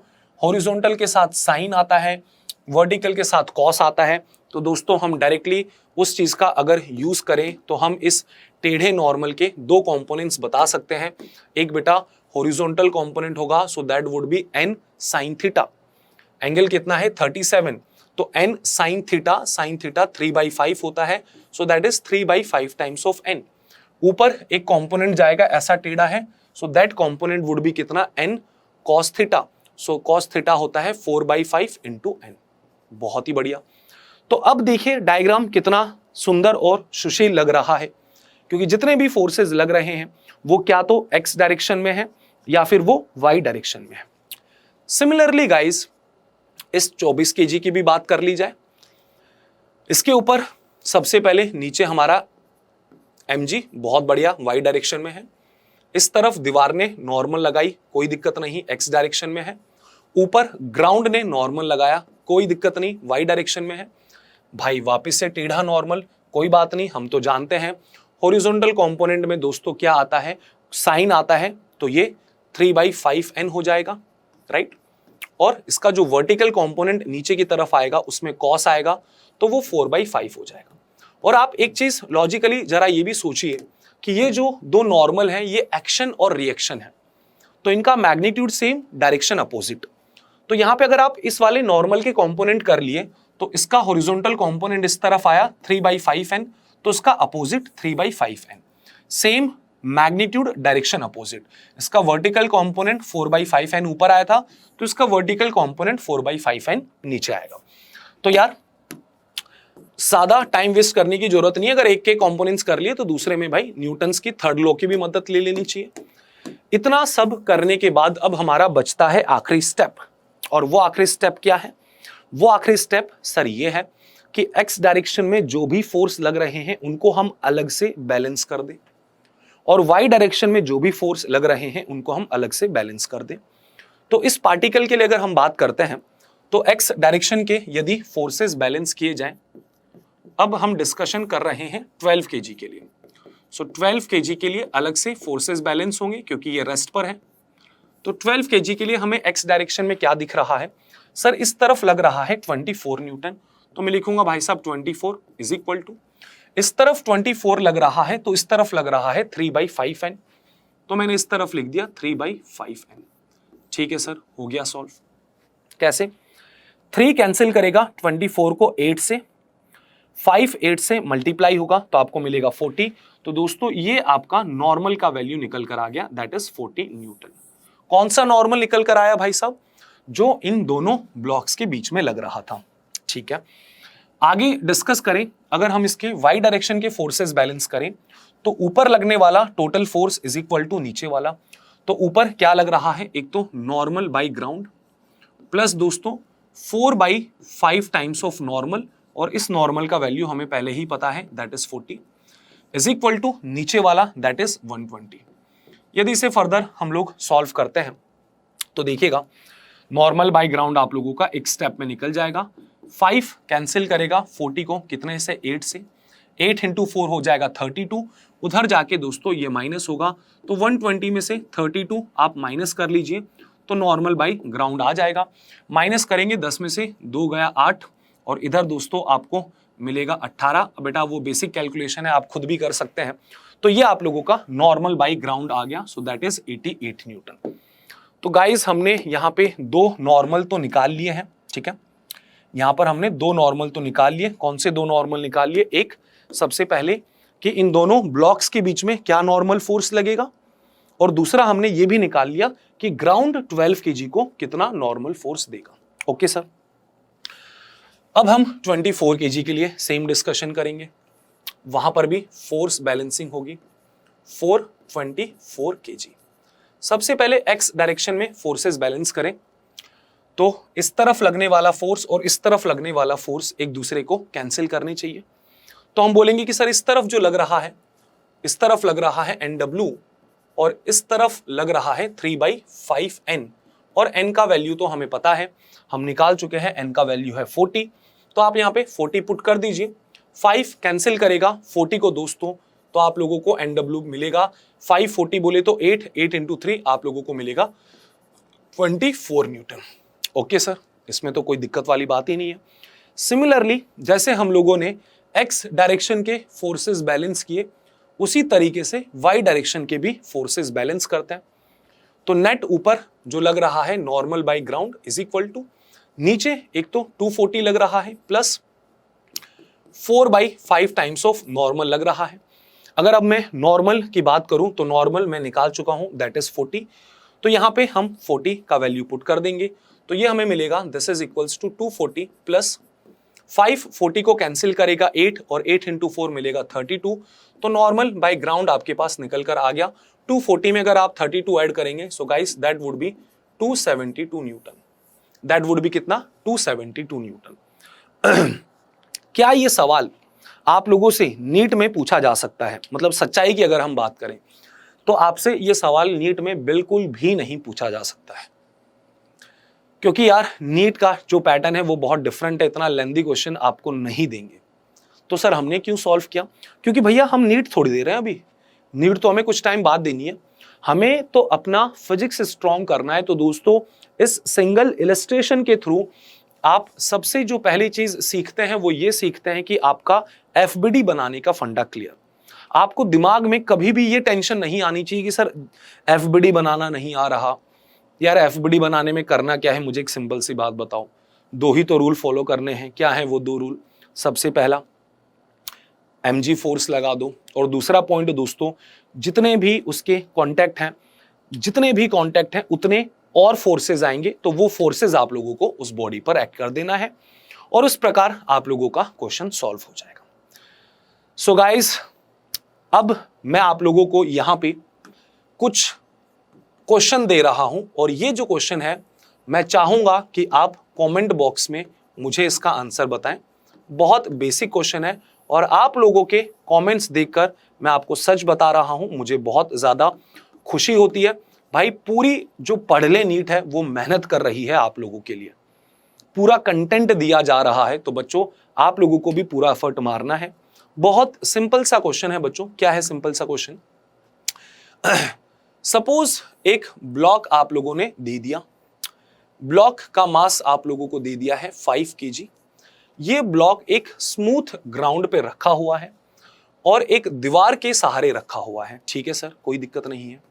Speaker 1: हॉरिजॉन्टल के साथ साइन आता है, वर्टिकल के साथ कॉस आता है। तो दोस्तों हम डायरेक्टली उस चीज का अगर यूज करें तो हम इस टेढ़े नॉर्मल के 2 कंपोनेंट्स बता सकते हैं। एक बेटा हॉरिजॉन्टल कंपोनेंट होगा, सो that would be n sin theta, angle कितना है 37, तो n साइन थीटा 3/5 होता है, सो that is 3/5 times of n। ऊपर एक कंपोनेंट जाएगा ऐसा टेढ़ा है, so that component would be कितना, n cos थीटा, सो cos थीटा होता है 4/5 इंटू n। बहुत ही बढ़िया। तो अब देखिए डायग्राम कितना सुंदर और सुशील लग रहा है, क्योंकि जितने भी फोर्सेस लग रहे हैं वो क्या तो x डायरेक्शन में है या फिर वो y डायरेक्शन में है। सिमिलरली गाइस, इस 24 kg की भी बात कर ली जाए। इसके ऊपर सबसे पहले नीचे हमारा mg बहुत बढ़िया y डायरेक्शन में है। इस तरफ दीवार ने नॉर्मल लगाई, कोई दिक्कत नहीं, x डायरेक्शन में है। ऊपर ग्राउंड ने नॉर्मल लगाया, कोई दिक्कत नहीं, y डायरेक्शन में है। भाई वापस से टेढ़ा नॉर्मल, कोई बात नहीं, हम तो जानते हैं हॉरिजॉन्टल कंपोनेंट में दोस्तों क्या आता है, साइन आता है, तो ये 3/5n हो जाएगा, राइट। और इसका जो वर्टिकल कंपोनेंट नीचे की तरफ आएगा उसमें कॉस आएगा, तो वो 4/5 हो जाएगा। और आप एक चीज लॉजिकली जरा ये भी सोचिए कि ये जो दो नॉर्मल हैं ये एक्शन और रिएक्शन है, तो इनका मैग्नीट्यूड सेम, डायरेक्शन अपोजिट। तो यहाँ पे अगर आप इस वाले नॉर्मल के कंपोनेंट कर लिए तो इसका हॉरिजॉन्टल कंपोनेंट इस तरफ आया 3/5n, तो इसका opposite 3/5n, same magnitude direction opposite. इसका वर्टिकल कंपोनेंट 4/5n ऊपर आया था, तो इसका वर्टिकल कंपोनेंट 4/5n नीचे आएगा। तो यार ज्यादा टाइम वेस्ट करने की जरूरत नहीं है, अगर एक के कंपोनेंट्स कर लिए तो दूसरे में भाई न्यूटन्स की थर्ड लॉ की भी मदद ले लेनी चाहिए। इतना सब करने के बाद अब हमारा बचता है आखिरी स्टेप, और वो आखिरी स्टेप क्या है? वो आखिरी स्टेप सर ये है कि एक्स डायरेक्शन में जो भी फोर्स लग रहे हैं उनको हम अलग से बैलेंस कर दें, और वाई डायरेक्शन में जो भी फोर्स लग रहे हैं उनको हम अलग से बैलेंस कर दें। तो इस पार्टिकल के लिए अगर हम बात करते हैं तो एक्स डायरेक्शन के यदि फोर्सेस बैलेंस किए जाएं, अब हम डिस्कशन कर रहे हैं 12 kg के लिए। सो 12 kg के लिए अलग से फोर्सेस बैलेंस होंगे क्योंकि ये रेस्ट पर है। तो 12 kg के लिए हमें एक्स डायरेक्शन में क्या दिख रहा है? सर इस तरफ लग रहा है 24 न्यूटन, तो मैं लिखूंगा भाई साहब 24 इज इक्वल टू, इस तरफ 24 लग रहा है तो इस तरफ लग रहा है 3/5n, तो मैंने इस तरफ लिख दिया 3/5n। ठीक है सर, हो गया सॉल्व। कैसे? 3 कैंसिल करेगा 24 को 8 से, 5 8 से मल्टीप्लाई होगा तो आपको मिलेगा 40। तो दोस्तों ये आपका नॉर्मल का वैल्यू निकल कर आ गया, दैट इज 40 न्यूटन। कौन सा नॉर्मल निकल कर आया भाई साहब? जो इन दोनों ब्लॉक्स के बीच में लग रहा था। ठीक है, आगे डिस्कस करें। अगर हम इसके वाई डायरेक्शन के फोर्सेस बैलेंस करें तो ऊपर लगने वाला total force is equal to नीचे वाला। तो ऊपर क्या लग रहा है? एक तो नॉर्मल बाई ग्राउंड प्लस दोस्तों 4/5 टाइम्स ऑफ नॉर्मल, और इस नॉर्मल का वैल्यू हमें पहले ही पता है, that is 40 is equal to नीचे वाला दैट इज 120। यदि इसे फर्दर हम लोग सॉल्व करते हैं तो देखिएगा नॉर्मल बाय ग्राउंड आप लोगों का एक स्टेप में निकल जाएगा। 5 कैंसिल करेगा 40 को कितने से? 8 से, 8 इंटू 4 हो जाएगा 32। उधर जाके दोस्तों ये माइनस होगा, तो 120 में से 32 आप माइनस कर लीजिए तो नॉर्मल बाय ग्राउंड आ जाएगा। माइनस करेंगे 10 में से 2 गया 8, और इधर दोस्तों आपको मिलेगा 18। बेटा वो बेसिक कैलकुलेशन है, आप खुद भी कर सकते हैं। तो ये आप लोगों का नॉर्मल बाई ग्राउंड आ गया, सो दैट इज 88 न्यूटन। तो गाइस हमने यहाँ पे 2 नॉर्मल तो निकाल लिए हैं, ठीक है। यहाँ पर हमने 2 नॉर्मल तो निकाल लिए। कौन से 2 नॉर्मल निकाल लिए? एक सबसे पहले कि इन दोनों ब्लॉक्स के बीच में क्या नॉर्मल फोर्स लगेगा, और दूसरा हमने ये भी निकाल लिया कि ग्राउंड 12 kg को कितना नॉर्मल फोर्स देगा। ओके सर, अब हम 24 kg के लिए सेम डिस्कशन करेंगे। वहां पर भी फोर्स बैलेंसिंग होगी 424 kg। सबसे पहले एक्स डायरेक्शन में फोर्सेस बैलेंस करें तो इस तरफ लगने वाला फोर्स और इस तरफ लगने वाला फोर्स एक दूसरे को कैंसिल करने चाहिए। तो हम बोलेंगे कि सर इस तरफ जो लग रहा है, इस तरफ लग रहा है NW, और इस तरफ लग रहा है 3/5n, और n का वैल्यू तो हमें पता है, हम निकाल चुके हैं, n का वैल्यू है 40। तो आप यहाँ पे 40 पुट कर दीजिए। 5 कैंसिल करेगा 40 को दोस्तों, तो आप लोगों को NW मिलेगा 5 40 बोले तो 8 इंटू 3 आप लोगों को मिलेगा 24 न्यूटन। ओके सर, इसमें तो कोई दिक्कत वाली बात ही नहीं है। सिमिलरली जैसे हम लोगों ने एक्स डायरेक्शन के फोर्सेस बैलेंस किए, उसी तरीके से वाई डायरेक्शन के भी फोर्सेस बैलेंस करते हैं। तो नेट ऊपर जो लग रहा है normal by ground is equal to नीचे एक तो 240 लग रहा है प्लस 4/5 टाइम्स ऑफ नॉर्मल लग रहा है। अगर अब मैं नॉर्मल की बात करूं तो नॉर्मल मैं निकाल चुका हूं, दैट इज 40। तो यहां पे हम 40 का वैल्यू पुट कर देंगे तो ये हमें मिलेगा this is equals to 240 plus 5 40 को कैंसिल करेगा 8 और 8 इंटू 4 मिलेगा 32। तो नॉर्मल बाय ग्राउंड आपके पास निकल कर आ गया। 240 में अगर आप 32 ऐड करेंगे so guys that would B 272 Newton. That would be कितना? 272 न्यूटन। क्या ये सवाल आप लोगों से नीट में पूछा जा सकता है? मतलब सच्चाई की अगर हम बात करें तो आपसे ये सवाल नीट में बिल्कुल भी नहीं पूछा जा सकता है, क्योंकि यार नीट का जो पैटर्न है वो बहुत डिफरेंट है, इतना लेंथी क्वेश्चन आपको नहीं देंगे। तो सर हमने क्यों सॉल्व किया? क्योंकि भैया हम नीट थोड़ी दे रहे हैं अभी, नीट तो हमें कुछ टाइम बाद देनी है, हमें तो अपना फिजिक्स स्ट्रॉन्ग करना है। तो दोस्तों इस सिंगल इलस्ट्रेशन के थ्रू आप सबसे जो पहली चीज सीखते हैं वो ये सीखते हैं कि आपका एफबीडी बनाने का फंडा क्लियर। आपको दिमाग में कभी भी ये टेंशन नहीं आनी चाहिए कि सर एफबीडी बनाना नहीं आ रहा। यार एफबीडी बनाने में करना क्या है, मुझे एक सिंपल सी बात बताओ, दो ही तो रूल फॉलो करने हैं। क्या है वो दो रूल? सबसे पहला mg फोर्स लगा दो, और दूसरा पॉइंट दोस्तों जितने भी उसके कांटेक्ट हैं उतने और फोर्सेज आएंगे, तो वो फोर्सेज आप लोगों को उस बॉडी पर एक्ट कर देना है और उस प्रकार आप लोगों का क्वेश्चन सॉल्व हो जाएगा। सो गाइस अब मैं आप लोगों को यहां पे कुछ क्वेश्चन दे रहा हूं और ये जो क्वेश्चन है मैं चाहूंगा कि आप कमेंट बॉक्स में मुझे इसका आंसर बताएं। बहुत बेसिक क्वेश्चन है और आप लोगों के कमेंट्स देखकर मैं आपको सच बता रहा हूं, मुझे बहुत ज्यादा खुशी होती है। भाई पूरी जो पढ़ ले नीट है वो मेहनत कर रही है आप लोगों के लिए, पूरा कंटेंट दिया जा रहा है, तो बच्चों आप लोगों को भी पूरा एफर्ट मारना है। बहुत सिंपल सा क्वेश्चन है बच्चों। क्या है सिंपल सा क्वेश्चन? सपोज एक ब्लॉक आप लोगों ने दे दिया, ब्लॉक का मास आप लोगों को दे दिया है 5 kg। ये ब्लॉक एक स्मूथ ग्राउंड पे रखा हुआ है और एक दीवार के सहारे रखा हुआ है। ठीक है सर, कोई दिक्कत नहीं है।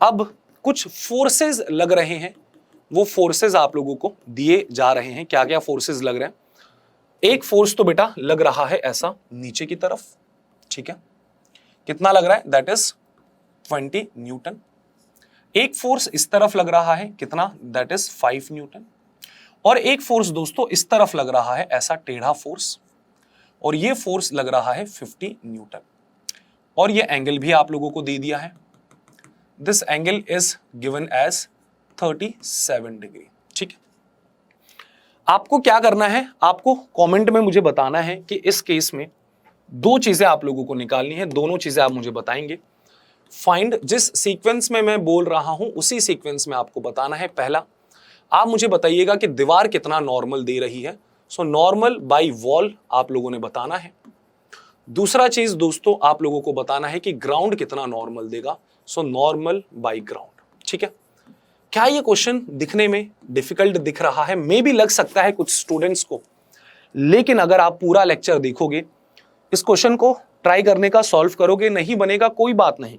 Speaker 1: अब कुछ फोर्सेस लग रहे हैं, वो फोर्सेस आप लोगों को दिए जा रहे हैं। क्या क्या फोर्सेस लग रहे हैं? एक फोर्स तो बेटा लग रहा है ऐसा नीचे की तरफ, ठीक है, कितना लग रहा है? That is 20 Newton. एक फोर्स इस तरफ लग रहा है, कितना? That is 5 Newton. और एक फोर्स दोस्तों इस तरफ लग रहा है ऐसा टेढ़ा फोर्स, और ये फोर्स लग रहा है 50 न्यूटन। और ये एंगल भी आप लोगों को दे दिया है, this angle is given as 37 degree. ठीक है, आपको क्या करना है? आपको कमेंट में मुझे बताना है कि इस केस में दो चीजें आप लोगों को निकालनी है, दोनों चीजें आप मुझे बताएंगे। फाइंड, जिस सीक्वेंस में मैं बोल रहा हूं उसी सीक्वेंस में आपको बताना है। पहला आप मुझे बताइएगा कि दीवार कितना नॉर्मल दे रही है, सो नॉर्मल बाय वॉल आप लोगों ने बताना है। दूसरा चीज दोस्तों आप लोगों को बताना है कि ग्राउंड कितना नॉर्मल देगा, सो नॉर्मल बाय ग्राउंड। ठीक है, क्या ये क्वेश्चन दिखने में डिफिकल्ट दिख रहा है? मे भी लग सकता है कुछ स्टूडेंट्स को, लेकिन अगर आप पूरा लेक्चर देखोगे, इस क्वेश्चन को ट्राई करने का, सॉल्व करोगे, नहीं बनेगा कोई बात नहीं।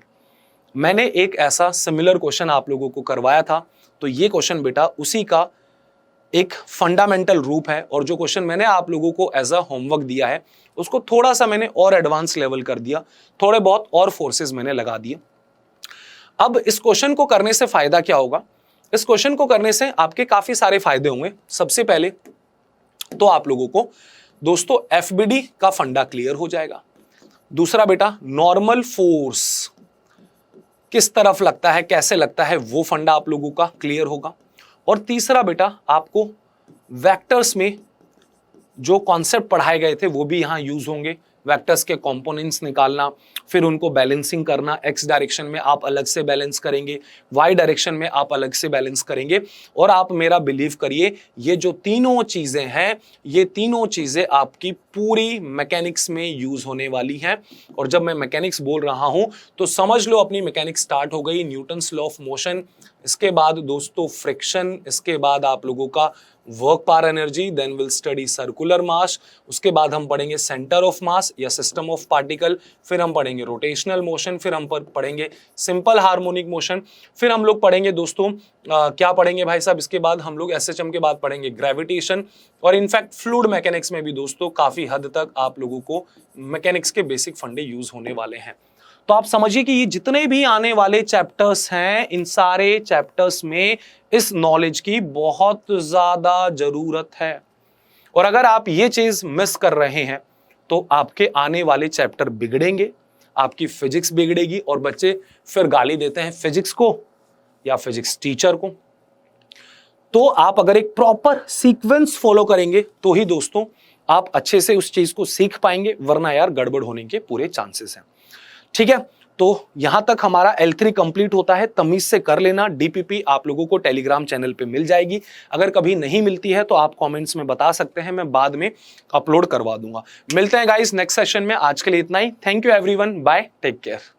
Speaker 1: मैंने एक ऐसा सिमिलर क्वेश्चन आप लोगों को करवाया था, तो ये क्वेश्चन बेटा उसी का एक फंडामेंटल रूप है, और जो क्वेश्चन मैंने आप लोगों को एज अ होमवर्क दिया है उसको थोड़ा सा मैंने और एडवांस लेवल कर दिया, थोड़े बहुत और फोर्सेस मैंने लगा दिए। अब इस क्वेश्चन को करने से फायदा क्या होगा? इस क्वेश्चन को करने से आपके काफी सारे फायदे होंगे। सबसे पहले तो आप लोगों को दोस्तों एफबीडी का फंडा क्लियर हो जाएगा। दूसरा बेटा नॉर्मल फोर्स किस तरफ लगता है, कैसे लगता है, वो फंडा आप लोगों का क्लियर होगा। और तीसरा बेटा आपको वेक्टर्स में जो कॉन्सेप्ट पढ़ाए गए थे वो भी यहां यूज होंगे। वेक्टर्स के कंपोनेंट्स निकालना, फिर उनको बैलेंसिंग करना, एक्स डायरेक्शन में आप अलग से बैलेंस करेंगे, वाई डायरेक्शन में आप अलग से बैलेंस करेंगे। और आप मेरा बिलीव करिए, ये जो तीनों चीजें हैं, ये तीनों चीजें आपकी पूरी मैकेनिक्स में यूज होने वाली हैं। और जब मैं मैकेनिक्स बोल रहा हूं तो समझ लो अपनी मैकेनिक्स स्टार्ट हो गई। न्यूटन्स लॉ ऑफ मोशन इसके बाद दोस्तों फ्रिक्शन, इसके बाद आप लोगों का work power energy, then will study circular mass, उसके बाद हम पढ़ेंगे सेंटर ऑफ मास या सिस्टम ऑफ पार्टिकल, फिर हम पढ़ेंगे रोटेशनल मोशन, फिर हम पढ़ेंगे सिंपल हार्मोनिक मोशन, फिर हम लोग पढ़ेंगे दोस्तों क्या पढ़ेंगे भाई साहब, इसके बाद हम लोग एसएचएम के बाद पढ़ेंगे ग्रेविटेशन, और इनफैक्ट फ्लूइड मैकेनिक्स में भी दोस्तों काफी हद तक आप लोगों को मैकेनिक्स के बेसिक फंडे यूज होने वाले हैं। तो आप समझिए कि ये जितने भी आने वाले चैप्टर्स हैं, इन सारे चैप्टर्स में इस नॉलेज की बहुत ज्यादा जरूरत है, और अगर आप ये चीज मिस कर रहे हैं तो आपके आने वाले चैप्टर बिगड़ेंगे, आपकी फिजिक्स बिगड़ेगी, और बच्चे फिर गाली देते हैं फिजिक्स को या फिजिक्स टीचर को। तो आप अगर एक प्रॉपर सीक्वेंस फॉलो करेंगे तो ही दोस्तों आप अच्छे से उस चीज को सीख पाएंगे, वरना यार गड़बड़ होने के पूरे चांसेस हैं। ठीक है, तो यहां तक हमारा L3 कंप्लीट होता है। तमीज से कर लेना। डीपीपी आप लोगों को टेलीग्राम चैनल पे मिल जाएगी, अगर कभी नहीं मिलती है तो आप कमेंट्स में बता सकते हैं, मैं बाद में अपलोड करवा दूंगा। मिलते हैं गाइस नेक्स्ट सेशन में, आज के लिए इतना ही। Thank you everyone, bye, take care.